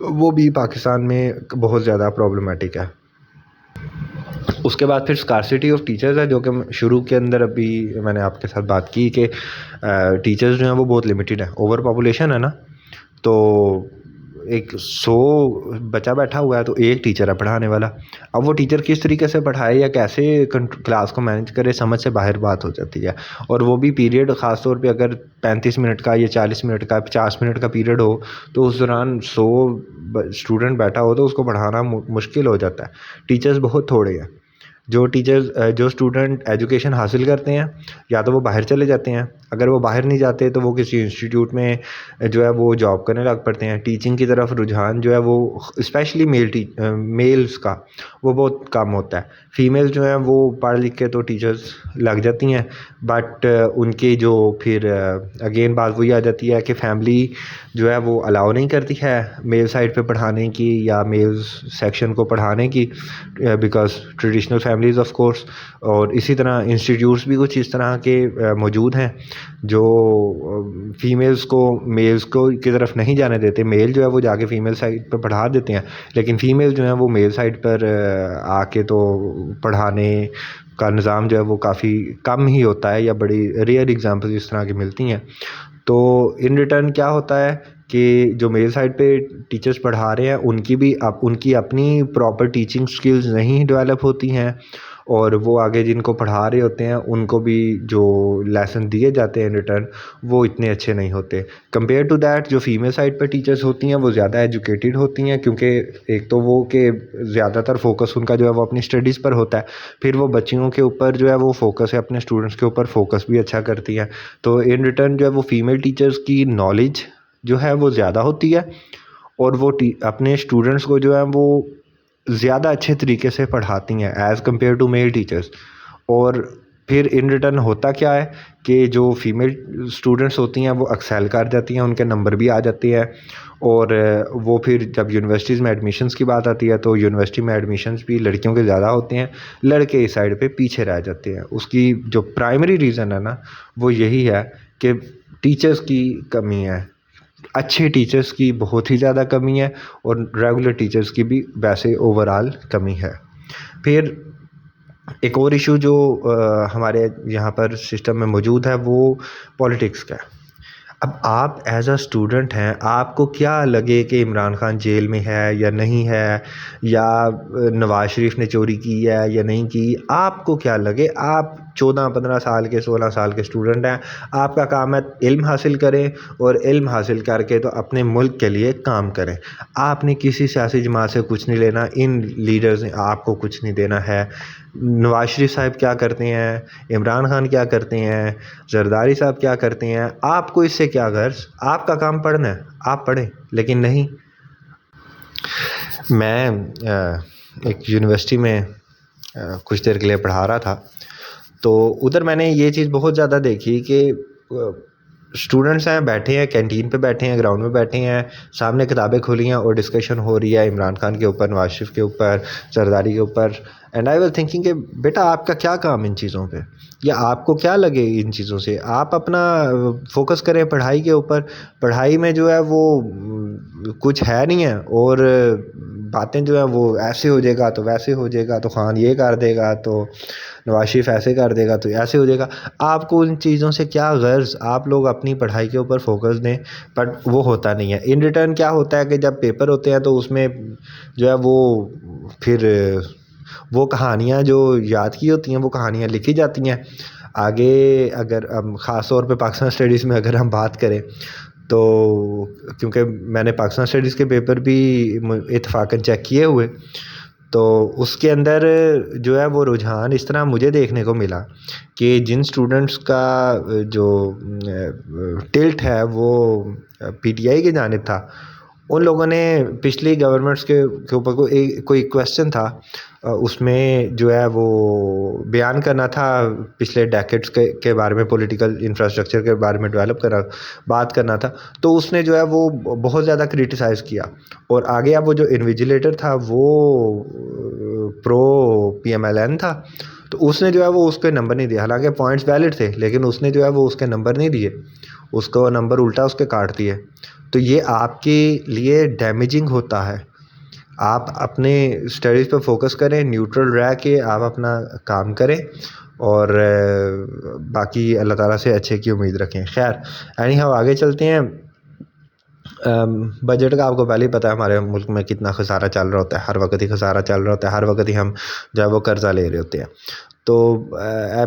वो भी पाकिस्तान में बहुत ज़्यादा प्रॉब्लमेटिक है। उसके बाद फिर स्कार्सिटी ऑफ टीचर्स है, जो कि शुरू के अंदर अभी मैंने आपके साथ बात की कि टीचर्स जो हैं वो बहुत लिमिटेड है, ओवर पॉपुलेशन है ना, तो 100 बच्चा बैठा हुआ है तो एक टीचर है पढ़ाने वाला। अब वो टीचर किस तरीके से पढ़ाए या कैसे क्लास को मैनेज करे, समझ से बाहर बात हो जाती है। और वो भी पीरियड ख़ास तौर पे अगर 35 मिनट का या 40 मिनट का 50 मिनट का पीरियड हो तो उस दौरान 100 स्टूडेंट बैठा हो तो उसको पढ़ाना मुश्किल हो जाता है। टीचर्स बहुत थोड़े हैं। जो स्टूडेंट एजुकेशन हासिल करते हैं या तो वो बाहर चले जाते हैं, अगर वो बाहर नहीं जाते तो वो किसी इंस्टीट्यूट में जो है वो जॉब करने लग पड़ते हैं। टीचिंग की तरफ रुझान जो है वो स्पेशली मेल्स का वो बहुत कम होता है। फीमेल जो हैं वो पढ़ लिख के तो टीचर्स लग जाती हैं, बट उनकी जो फिर अगेन बात वही आ जाती है कि फैमिली जो है वो अलाउ नहीं करती है मेल साइड पे पढ़ाने की या मेल सेक्शन को पढ़ाने की, because traditional families of course. और इसी तरह इंस्टीट्यूट्स भी कुछ इस तरह के मौजूद हैं जो फीमेल्स को मेल्स को की तरफ नहीं जाने देते। मेल जो है वो जाके फ़ीमेल साइड पर पढ़ा देते हैं, लेकिन फ़ीमेल जो है वो मेल साइड पर आके तो पढ़ाने का निज़ाम जो है वो काफ़ी कम ही होता है या बड़ी रेयर एग्जांपल्स इस तरह की मिलती हैं। तो इन रिटर्न क्या होता है कि जो मेल साइड पे टीचर्स पढ़ा रहे हैं उनकी अपनी प्रॉपर टीचिंग स्किल्स नहीं डेवलप होती हैं, और वो आगे जिनको पढ़ा रहे होते हैं उनको भी जो लेसन दिए जाते हैं इन रिटर्न वो इतने अच्छे नहीं होते कंपेयर टू दैट। जो फीमेल साइड पर टीचर्स होती हैं वो ज़्यादा एजुकेटेड होती हैं, क्योंकि एक तो वो कि ज़्यादातर फोकस उनका जो है वो अपनी स्टडीज़ पर होता है, फिर वो बच्चियों के ऊपर जो है वो फोकस है अपने स्टूडेंट्स के ऊपर फोकस भी अच्छा करती हैं। तो इन रिटर्न जो है वो फीमेल टीचर्स की नॉलेज जो है वो ज़्यादा होती है, और वो अपने स्टूडेंट्स को जो है वो ज़्यादा अच्छे तरीके से पढ़ाती हैं as compare to male teachers. और फिर इन रिटर्न होता क्या है कि जो फीमेल स्टूडेंट्स होती हैं वो एक्सेल कर जाती हैं, उनके नंबर भी आ जाते हैं, और वो फिर जब यूनिवर्सिटीज़ में एडमिशन्स की बात आती है तो यूनिवर्सिटी में एडमिशन्स भी लड़कियों के ज़्यादा होते हैं, लड़के इस साइड पे पीछे रह जाते हैं। उसकी जो प्राइमरी रीज़न है ना वो यही है कि टीचर्स की कमी है, अच्छे टीचर्स की बहुत ही ज़्यादा कमी है, और रेगुलर टीचर्स की भी वैसे ओवरऑल कमी है। फिर एक और इशू जो हमारे यहाँ पर सिस्टम में मौजूद है वो पॉलिटिक्स का है। अब आप एज अ स्टूडेंट हैं, आपको क्या लगे कि इमरान खान जेल में है या नहीं है, या नवाज शरीफ ने चोरी की है या नहीं की, आपको क्या लगे, आप 14-15 साल के 16 साल के स्टूडेंट हैं। आपका काम है इल्म हासिल करें और इल्म हासिल करके तो अपने मुल्क के लिए काम करें। आपने किसी सियासी जमात से कुछ नहीं लेना, इन लीडर्स ने आपको कुछ नहीं देना है। नवाज शरीफ साहब क्या करते हैं, इमरान खान क्या करते हैं, जरदारी साहब क्या करते हैं, आपको इससे क्या गर्ज? आपका काम पढ़ना है, आप पढ़ें। लेकिन नहीं। मैं एक यूनिवर्सिटी में कुछ देर के लिए पढ़ा रहा था, तो उधर मैंने ये चीज़ बहुत ज़्यादा देखी कि स्टूडेंट्स हैं, बैठे हैं, कैंटीन पे बैठे हैं, ग्राउंड में बैठे हैं, सामने किताबें खुली हैं और डिस्कशन हो रही है इमरान खान के ऊपर, नवाज शरीफ के ऊपर, जरदारी के ऊपर। एंड आई वाज थिंकिंग कि बेटा आपका क्या काम इन चीज़ों पे, या आपको क्या लगे इन चीज़ों से? आप अपना फोकस करें पढ़ाई के ऊपर। पढ़ाई में जो है वो कुछ है नहीं है, और बातें जो है वो ऐसे हो जाएगा तो वैसे हो जाएगा, तो खान ये कर देगा तो नवाज शरीफ ऐसे कर देगा तो ऐसे हो जाएगा। आपको उन चीज़ों से क्या गर्ज? आप लोग अपनी पढ़ाई के ऊपर फोकस दें, बट वो होता नहीं है। इन रिटर्न क्या होता है कि जब पेपर होते हैं तो उसमें जो है वो फिर वो कहानियाँ जो याद की होती हैं वो कहानियाँ लिखी जाती हैं आगे। अगर ख़ास तौर पे पाकिस्तान स्टडीज़ में अगर हम बात करें तो, क्योंकि मैंने पाकिस्तान स्टडीज़ के पेपर भी इत्तफाकन चेक किए हुए, तो उसके अंदर जो है वो रुझान इस तरह मुझे देखने को मिला कि जिन स्टूडेंट्स का जो टिल्ट है वो पीटीआई की जानिब था, उन लोगों ने पिछली गवर्नमेंट्स के ऊपर कोई क्वेश्चन था, उसमें जो है वो बयान करना था पिछले डेकेड्स के बारे में, पॉलिटिकल इंफ्रास्ट्रक्चर के बारे में डेवलप करना, बात करना था। तो उसने जो है वो बहुत ज़्यादा क्रिटिसाइज़ किया, और आगे अब वो जो इन्विजिलेटर था वो प्रो PMLN था, तो उसने जो है वो उसके नंबर नहीं दिए। हालांकि पॉइंट्स वैलिड थे, लेकिन उसने जो है वो उसके नंबर नहीं दिए, उसको नंबर उल्टा उसके काट दिए। तो ये आपके लिए डैमेजिंग होता है। आप अपने स्टडीज़ पे फोकस करें, न्यूट्रल रह के आप अपना काम करें, और बाकी अल्लाह ताला से अच्छे की उम्मीद रखें। खैर, एनी हाउ आगे चलते हैं। बजट का आपको पहले ही पता है हमारे मुल्क में कितना खसारा चल रहा होता है। हर वक्त ही खसारा चल रहा होता है, हर वक्त ही हम जो है वो कर्ज़ा ले रहे होते हैं। तो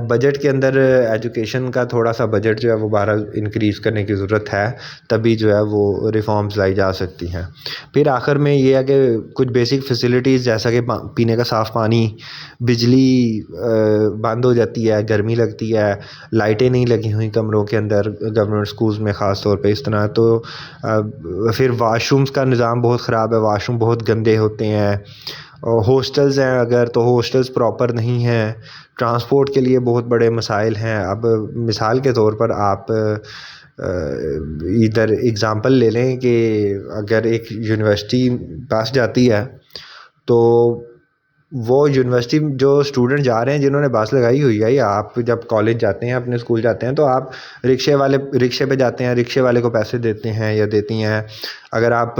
बजट के अंदर एजुकेशन का थोड़ा सा बजट जो है वो बहरहाल इंक्रीज़ करने की ज़रूरत है, तभी जो है वो रिफॉर्म्स लाई जा सकती हैं। फिर आखिर में ये है कि कुछ बेसिक फैसिलिटीज़ जैसा कि पीने का साफ़ पानी, बिजली बंद हो जाती है, गर्मी लगती है, लाइटें नहीं लगी हुई कमरों के अंदर गवर्नमेंट स्कूल्स में ख़ास तौर पे इस तरह। तो फिर वाशरूम्स का निज़ाम बहुत ख़राब है, वाशरूम बहुत गंदे होते हैं। और हॉस्टल्स हैं अगर, तो हॉस्टल्स प्रॉपर नहीं हैं। ट्रांसपोर्ट के लिए बहुत बड़े मसाइल हैं। अब मिसाल के तौर पर आप इधर एग्ज़ाम्पल ले लें कि अगर एक यूनिवर्सिटी पास जाती है, तो वो यूनिवर्सिटी जो स्टूडेंट जा रहे हैं जिन्होंने बस लगाई हुई है, या आप जब कॉलेज जाते हैं, अपने स्कूल जाते हैं, तो आप रिक्शे पे जाते हैं, रिक्शे वाले को पैसे देते हैं या देती हैं। अगर आप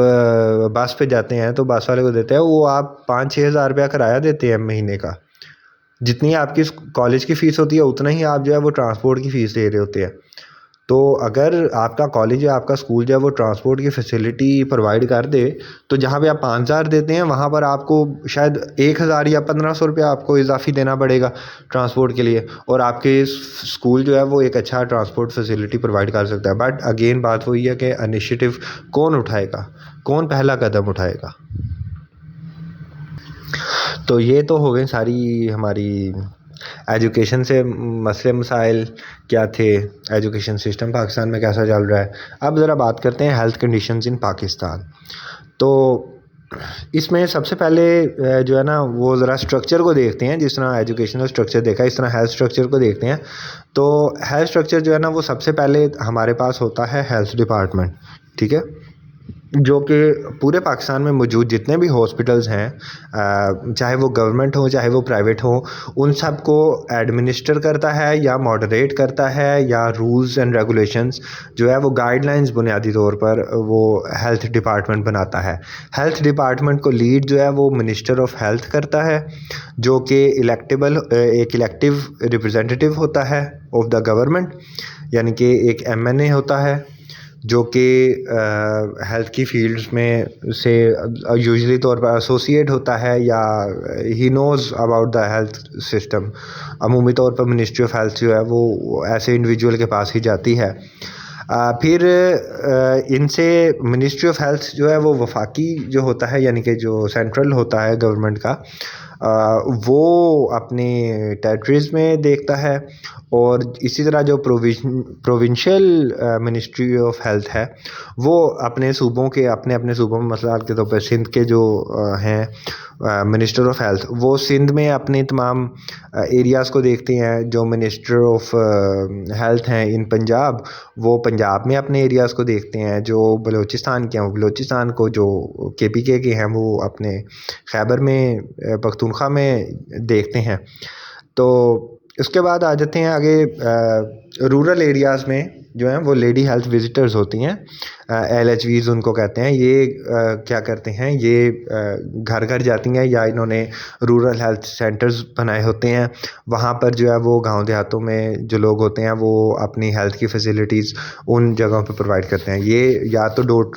बस पे जाते हैं तो बस वाले को देते हैं, वो आप 5-6 हज़ार रुपया किराया देते हैं महीने का। जितनी आपकी कॉलेज की फ़ीस होती है उतना ही आप जो है वो ट्रांसपोर्ट की फ़ीस दे रहे होते हैं। तो अगर आपका कॉलेज या आपका स्कूल जो है वो ट्रांसपोर्ट की फैसिलिटी प्रोवाइड कर दे, तो जहाँ पे आप 5,000 देते हैं वहाँ पर आपको शायद 1,000 या 1,500 रुपया आपको इजाफी देना पड़ेगा ट्रांसपोर्ट के लिए, और आपके स्कूल जो है वो एक अच्छा ट्रांसपोर्ट फैसिलिटी प्रोवाइड कर सकता है। बट अगेन बात वही है कि इनिशिएटिव कौन उठाएगा, कौन पहला कदम उठाएगा। तो ये तो हो गई सारी हमारी एजुकेशन से मसले मसाइल क्या थे, एजुकेशन सिस्टम पाकिस्तान में कैसा चल रहा है। अब ज़रा बात करते हैं हेल्थ कंडीशंस इन पाकिस्तान। तो इसमें सबसे पहले जो है ना वो ज़रा स्ट्रक्चर को देखते हैं। जिस तरह एजुकेशनल स्ट्रक्चर देखा, इस तरह हेल्थ स्ट्रक्चर को देखते हैं। तो हेल्थ स्ट्रक्चर जो है ना वो सबसे पहले हमारे पास होता है हेल्थ डिपार्टमेंट, ठीक है, जो कि पूरे पाकिस्तान में मौजूद जितने भी हॉस्पिटल्स हैं, चाहे वो गवर्नमेंट हो चाहे वो प्राइवेट हो, उन सब को एडमिनिस्टर करता है या मॉडरेट करता है, या रूल्स एंड रेगुलेशंस जो है वो गाइडलाइंस बुनियादी तौर पर वो हेल्थ डिपार्टमेंट बनाता है। हेल्थ डिपार्टमेंट को लीड जो है वो मिनिस्टर ऑफ हेल्थ करता है, जो कि एक इलेक्टिव रिप्रेजेंटेटिव होता है ऑफ द गवर्नमेंट, यानी कि एक MNA होता है जो कि हेल्थ की फील्ड्स में से यूजुअली तौर पर एसोसिएट होता है या he knows about the health system. अमूमी तौर पर मिनिस्ट्री ऑफ हेल्थ जो है वो ऐसे इंडिविजुअल के पास ही जाती है। फिर इनसे मिनिस्ट्री ऑफ हेल्थ जो है वो वफाकी जो होता है, यानी कि जो सेंट्रल होता है गवर्नमेंट का, वो अपने टेरिटरीज़ में देखता है। और इसी तरह जो प्रोविंशियल मिनिस्ट्री ऑफ हेल्थ है वो अपने सूबों के अपने सूबों में, मसला के तौर पर सिंध के जो हैं मिनिस्टर ऑफ हेल्थ, वो सिंध में अपने तमाम एरियाज़ को देखते हैं। जो मिनिस्टर ऑफ हेल्थ हैं इन पंजाब, वो पंजाब में अपने एरियाज़ को देखते हैं। जो बलूचिस्तान के हैं वो बलूचिस्तान को, जो KPK के हैं वो अपने खैबर में पख्तूनख्वा में देखते हैं। तो उसके बाद आ जाते हैं आगे रूरल एरियाज़ में जो हैं वो लेडी हेल्थ विजिटर्स होती हैं, LHVs उनको कहते हैं। ये क्या करते हैं, ये घर घर जाती हैं या इन्होंने रूरल हेल्थ सेंटर्स बनाए होते हैं। वहाँ पर जो है वो गांव देहातों में जो लोग होते हैं वो अपनी हेल्थ की फैसिलिटीज़ उन जगहों पे प्रोवाइड करते हैं। ये या तो डोर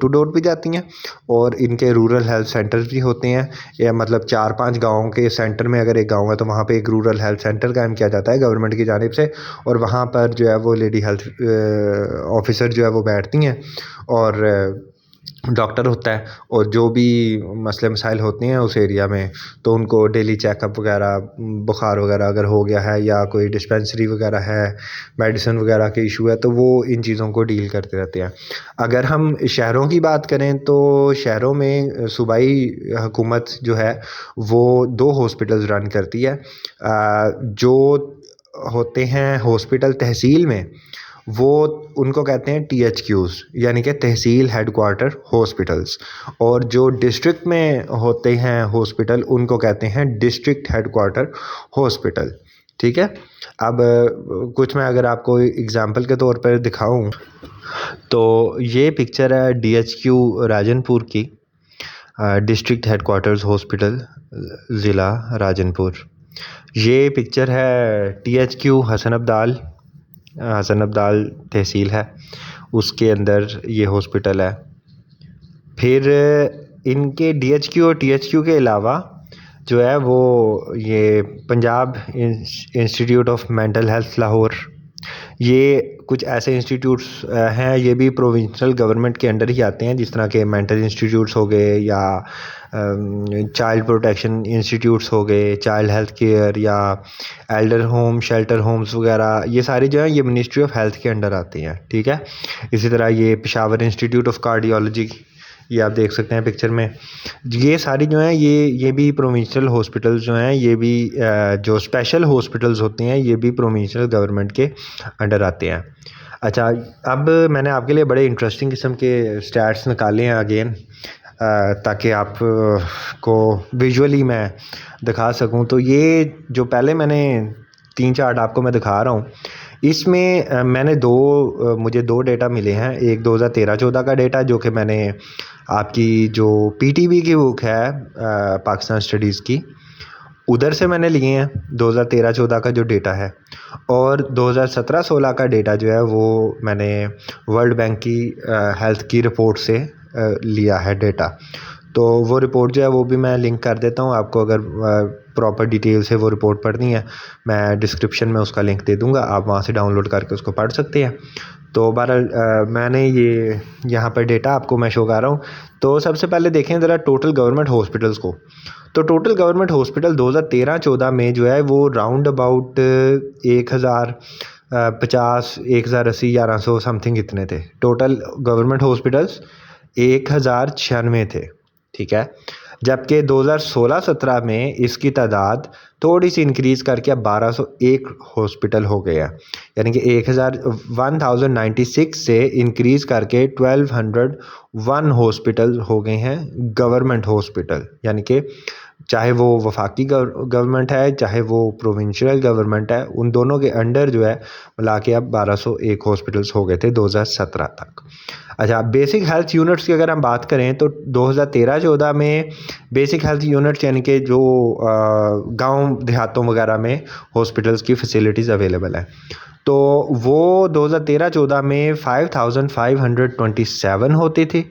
टू डोर भी जाती हैं और इनके रूरल हेल्थ सेंटर्स भी होते हैं। या मतलब 4-5 गाँव के सेंटर में अगर एक गाँव है तो वहाँ पे एक रूरल हेल्थ सेंटर कायम किया जाता है गवर्नमेंट की जानिब से, और वहाँ पर जो है वो लेडी हेल्थ ऑफिसर जो है वो बैठती हैं और डॉक्टर होता है। और जो भी मसले मसाइल होते हैं उस एरिया में, तो उनको डेली चेकअप वगैरह, बुखार वगैरह अगर हो गया है या कोई डिस्पेंसरी वगैरह है, मेडिसिन वगैरह के इशू है, तो वो इन चीज़ों को डील करते रहते हैं। अगर हम शहरों की बात करें तो शहरों में सूबाई हुकूमत जो है वो 2 हॉस्पिटल्स रन करती है। जो होते हैं हॉस्पिटल तहसील में, वो उनको कहते हैं THQs, यानी कि तहसील हेडक्वार्टर हॉस्पिटल्स। और जो डिस्ट्रिक्ट में होते हैं हॉस्पिटल उनको कहते हैं डिस्ट्रिक्ट हेडक्वार्टर हॉस्पिटल। ठीक है। अब कुछ मैं अगर आपको एग्जांपल के तौर पर दिखाऊं तो ये पिक्चर है DHQ राजनपुर की, डिस्ट्रिक्ट हेडक्वार्टर्स हॉस्पिटल ज़िला राजनपुर। ये पिक्चर है THQ हसन अब्दाल तहसील है, उसके अंदर ये हॉस्पिटल है। फिर इनके DHQ और THQ के अलावा जो है वो ये Punjab institute of mental health Lahore, ये कुछ ऐसे इंस्टीट्यूट्स हैं, ये भी प्रोविंशियल गवर्नमेंट के अंडर ही आते हैं, जिस तरह के मेंटल इंस्टीट्यूट्स हो गए या चाइल्ड प्रोटेक्शन इंस्टीट्यूट्स हो गए, चाइल्ड हेल्थ केयर या एल्डर होम, शेल्टर होम्स वगैरह। ये सारी जो है ये मिनिस्ट्री ऑफ हेल्थ के अंडर आती हैं। ठीक है। इसी तरह ये पेशावर इंस्टीट्यूट ऑफ कार्डियोलॉजी, ये आप देख सकते हैं पिक्चर में। ये सारी जो हैं ये भी प्रोविंशियल हॉस्पिटल्स जो हैं, ये भी जो स्पेशल हॉस्पिटल्स होते हैं ये भी प्रोविंशियल गवर्नमेंट के अंडर आते हैं। अच्छा, अब मैंने आपके लिए बड़े इंटरेस्टिंग किस्म के स्टैट्स निकाले हैं अगेन, ताकि आप को विजुअली मैं दिखा सकूं। तो ये जो पहले मैंने 3 चार्ट आपको मैं दिखा रहा हूँ, इसमें मुझे 2 डेटा मिले हैं। एक 2013-14 का डेटा जो कि मैंने आपकी जो PTB की बुक है पाकिस्तान स्टडीज़ की, उधर से मैंने लिए हैं 2013-14 का जो डेटा है। और 2017-16 का डेटा जो है वो मैंने वर्ल्ड बैंक की हेल्थ की रिपोर्ट से लिया है डेटा। तो वो रिपोर्ट जो है वो भी मैं लिंक कर देता हूँ आपको, अगर प्रॉपर डिटेल से वो रिपोर्ट पढ़नी है मैं डिस्क्रिप्शन में उसका लिंक दे दूँगा, आप वहाँ से डाउनलोड करके उसको पढ़ सकते हैं। तो बहरहाल मैंने ये यहाँ पर डेटा आपको मैं शो कर रहा हूँ। तो सबसे पहले देखें ज़रा टोटल गवर्नमेंट हॉस्पिटल्स को। तो टोटल गवर्नमेंट हॉस्पिटल 2013-14 में जो है वो राउंड अबाउट 1050, 1080, 1100 समथिंग इतने थे। टोटल गवर्नमेंट हॉस्पिटल्स 1096 थे। ठीक है। जबकि 2016-17 में इसकी तादाद थोड़ी सी इंक्रीज़ करके अब 1201 हॉस्पिटल हो गया, यानी कि 1096 से इंक्रीज़ करके 1201 हॉस्पिटल हो गए हैं गवर्नमेंट हॉस्पिटल। यानी कि चाहे वो वफाकी गवर्नमेंट है चाहे वो प्रोविंशियल गवर्नमेंट है, उन दोनों के अंडर जो है मिला के अब 1201 हॉस्पिटल्स हो गए थे 2017 तक। अच्छा, बेसिक हेल्थ यूनिट्स की अगर हम बात करें तो 2013-14 में बेसिक हेल्थ यूनिट्स यानी कि जो गांव देहातों वगैरह में हॉस्पिटल्स की फैसिलिटीज़ अवेलेबल है, तो वो 2013-14 में 5527 होती थी।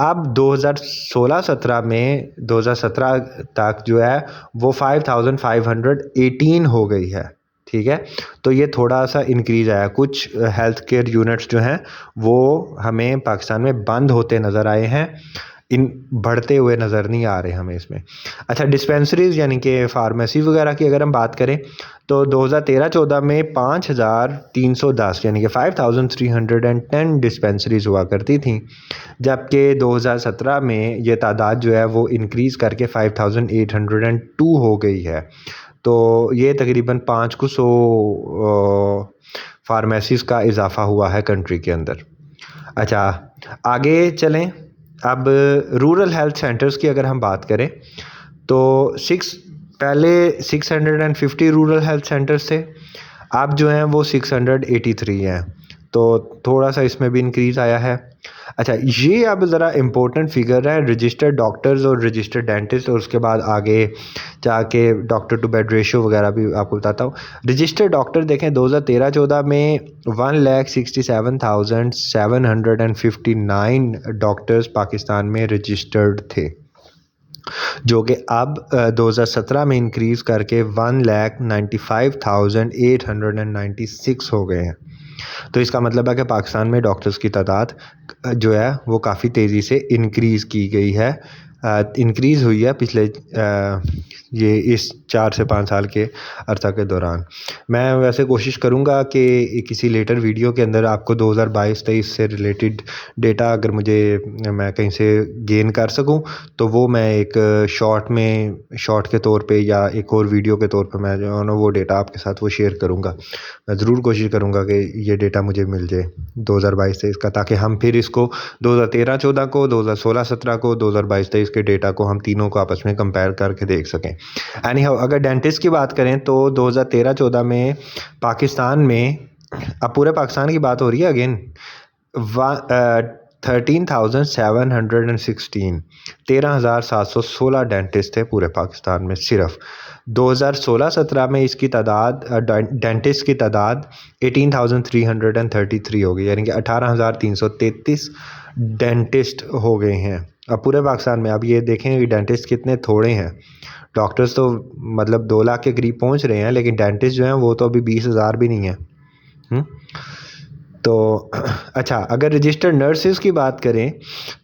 अब 2016-17 में 2017 तक जो है वो 5518 हो गई है। ठीक है, तो ये थोड़ा सा इंक्रीज़ आया। कुछ हेल्थ केयर यूनिट्स जो हैं वो हमें पाकिस्तान में बंद होते नज़र आए हैं, इन बढ़ते हुए नज़र नहीं आ रहे हमें इसमें। अच्छा, डिस्पेंसरीज़ यानी कि फार्मेसी वगैरह की अगर हम बात करें तो 2013-14 में 5310 यानी कि 5310 डिस्पेंसरीज़ हुआ करती थी, जबकि 2017 में ये तादाद जो है वो इंक्रीज़ करके 5802 हो गई है। तो ये तकरीबन 500 फार्मेसीज़ का इजाफ़ा हुआ है कंट्री के अंदर। अच्छा, आगे चलें। अब रूरल हेल्थ सेंटर्स की अगर हम बात करें तो पहले 650 रूरल हेल्थ सेंटर्स थे, अब जो हैं वो 683 हैं, तो थोड़ा सा इसमें भी इंक्रीज़ आया है। अच्छा, ये अब ज़रा इम्पोर्टेंट फिगर है रजिस्टर्ड डॉक्टर्स और रजिस्टर्ड डेंटिस्ट, और उसके बाद आगे जाके डॉक्टर टू बेड रेशियो वगैरह भी आपको बताता हूँ। रजिस्टर्ड डॉक्टर देखें 2013-14 में 1,67,759 डॉक्टर्स पाकिस्तान में रजिस्टर्ड थे, जो कि अब 2017 में इंक्रीज़ करके 1,95,896 हो गए हैं। तो इसका मतलब है कि पाकिस्तान में डॉक्टर्स की तादाद जो है वो काफ़ी तेज़ी से इंक्रीज़ की गई है, इंक्रीज़ हुई है पिछले ये इस 4 से 5 साल के अरसा के दौरान। मैं वैसे कोशिश करूँगा कि किसी लेटर वीडियो के अंदर आपको 2022-23 से रिलेटेड डेटा अगर मैं कहीं से गेन कर सकूँ तो वो मैं एक शॉर्ट के तौर पे या एक और वीडियो के तौर पे मैं जो है ना वो डेटा आपके साथ वो शेयर करूँगा। मैं ज़रूर कोशिश करूँगा कि ये डेटा मुझे मिल जाए 2022-23 का, ताकि हम फिर इसको 2013-14 को, 2016-17 को, 2022-23 के डेटा को हम तीनों को आपस में कंपेयर करके देख सकें। एनी हाउ, अगर डेंटिस्ट की बात करें तो 2013-14 में पाकिस्तान में, अब पूरे पाकिस्तान की बात हो रही है अगेन, 13,716 13,716 डेंटिस्ट थे पूरे पाकिस्तान में सिर्फ। 2016-17 में इसकी तादाद डेंटिस्ट की तादाद 18,333 हो गई, यानी कि 18,333 डेंटिस्ट हो गए हैं अब पूरे पाकिस्तान में। अब ये देखें कि डेंटिस्ट कितने थोड़े हैं। डॉक्टर्स तो मतलब 2 लाख के करीब पहुंच रहे हैं, लेकिन डेंटिस्ट जो हैं वो तो अभी 20,000 भी नहीं है। तो अच्छा, अगर रजिस्टर्ड नर्सेज़ की बात करें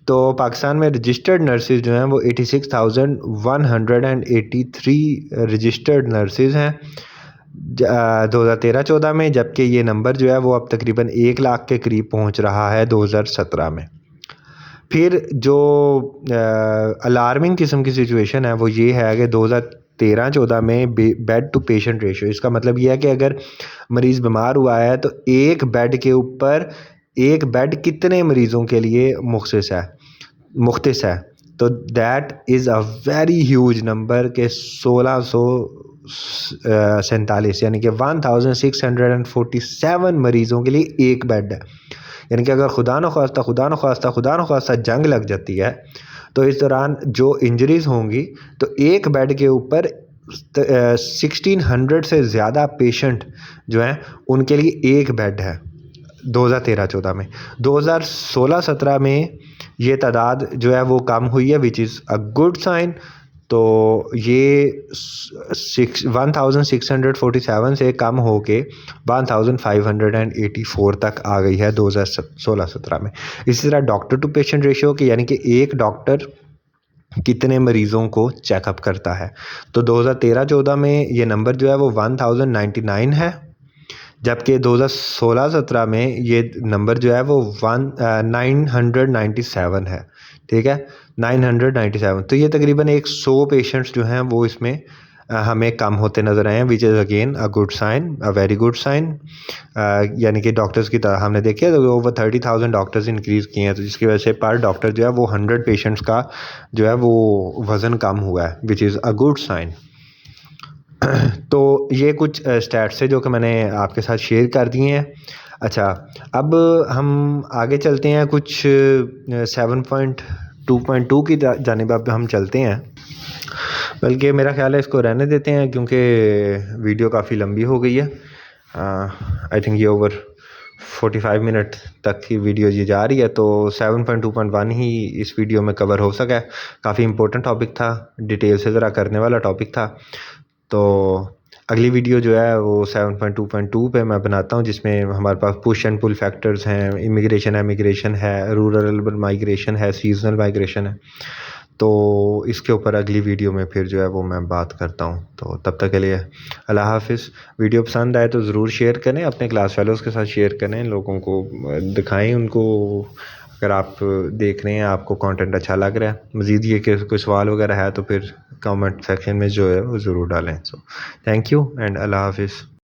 तो पाकिस्तान में रजिस्टर्ड नर्सेज़ जो हैं वो 86,183 रजिस्टर्ड नर्सेज़ हैं 2013-14 में, जबकि ये नंबर जो है वो अब तकरीबन 1 लाख के करीब पहुंच रहा है 2017 में। फिर जो अलार्मिंग किस्म की सिचुएशन है वो ये है कि 2013-14 में बेड टू पेशेंट रेशियो, इसका मतलब ये है कि अगर मरीज़ बीमार हुआ है तो एक बेड के ऊपर एक बेड कितने मरीज़ों के लिए मुख्तस है, तो that is a very huge number के 1647 यानी कि 1647 मरीज़ों के लिए एक बेड है। यानी कि अगर खुदा न ख्वास्ता जंग लग जाती है तो इस दौरान जो इंजरीज़ होंगी तो एक बेड के ऊपर 1600 से ज़्यादा पेशेंट जो हैं उनके लिए एक बेड है 2013-14 में। 2016-17 में ये तादाद जो है वो कम हुई है, which is a good sign. तो ये 1647 से कम होके 1584 तक आ गई है 2016-17 में। इसी तरह डॉक्टर टू पेशेंट रेशियो की, यानी कि एक डॉक्टर कितने मरीज़ों को चेकअप करता है, तो 2013-14 में ये नंबर जो है वो 1099 है, जबकि 2016-17 में ये नंबर जो है वो 997 है। ठीक है, 997। तो ये तकरीबन 100 पेशेंट्स जो हैं वो इसमें हमें कम होते नज़र आए हैं, which is again a good sign, a very good sign. यानी कि डॉक्टर्स की तरह हमने देखे तो ओवर 30,000 डॉक्टर्स इंक्रीज़ किए हैं, तो जिसकी वजह से पर डॉक्टर जो है वो 100 पेशेंट्स का जो है वो वज़न कम हुआ है, which is a good sign. तो ये कुछ स्टैट्स है जो कि मैंने आपके साथ शेयर कर दिए हैं। अच्छा, अब हम आगे चलते हैं, कुछ 7.2.2 की जानिब अब हम चलते हैं, बल्कि मेरा ख्याल है इसको रहने देते हैं क्योंकि वीडियो काफ़ी लंबी हो गई है। आई थिंक ये ओवर 45 मिनट तक की वीडियो ये जा रही है, तो 7.2.1 ही इस वीडियो में कवर हो सका है। काफ़ी इंपॉर्टेंट टॉपिक था, डिटेल से ज़रा करने वाला टॉपिक था। तो अगली वीडियो जो है वो 7.2.2 पे मैं बनाता हूँ, जिसमें हमारे पास पुश एंड पुल फैक्टर्स हैं, इमिग्रेशन एमिग्रेशन है, रूरल अर्बन माइग्रेशन है, सीजनल माइग्रेशन है। तो इसके ऊपर अगली वीडियो में फिर जो है वो मैं बात करता हूँ। तो तब तक के लिए अल्लाह हाफिज़। वीडियो पसंद आए तो ज़रूर शेयर करें, अपने क्लास फेलोज़ के साथ शेयर करें, लोगों को दिखाएं उनको। अगर आप देख रहे हैं, आपको कंटेंट अच्छा लग रहा है, मज़ीद ये कि कोई सवाल वगैरह है तो फिर कमेंट सेक्शन में जो है वो ज़रूर डालें। सो थैंक यू एंड अल्लाह हाफिज़।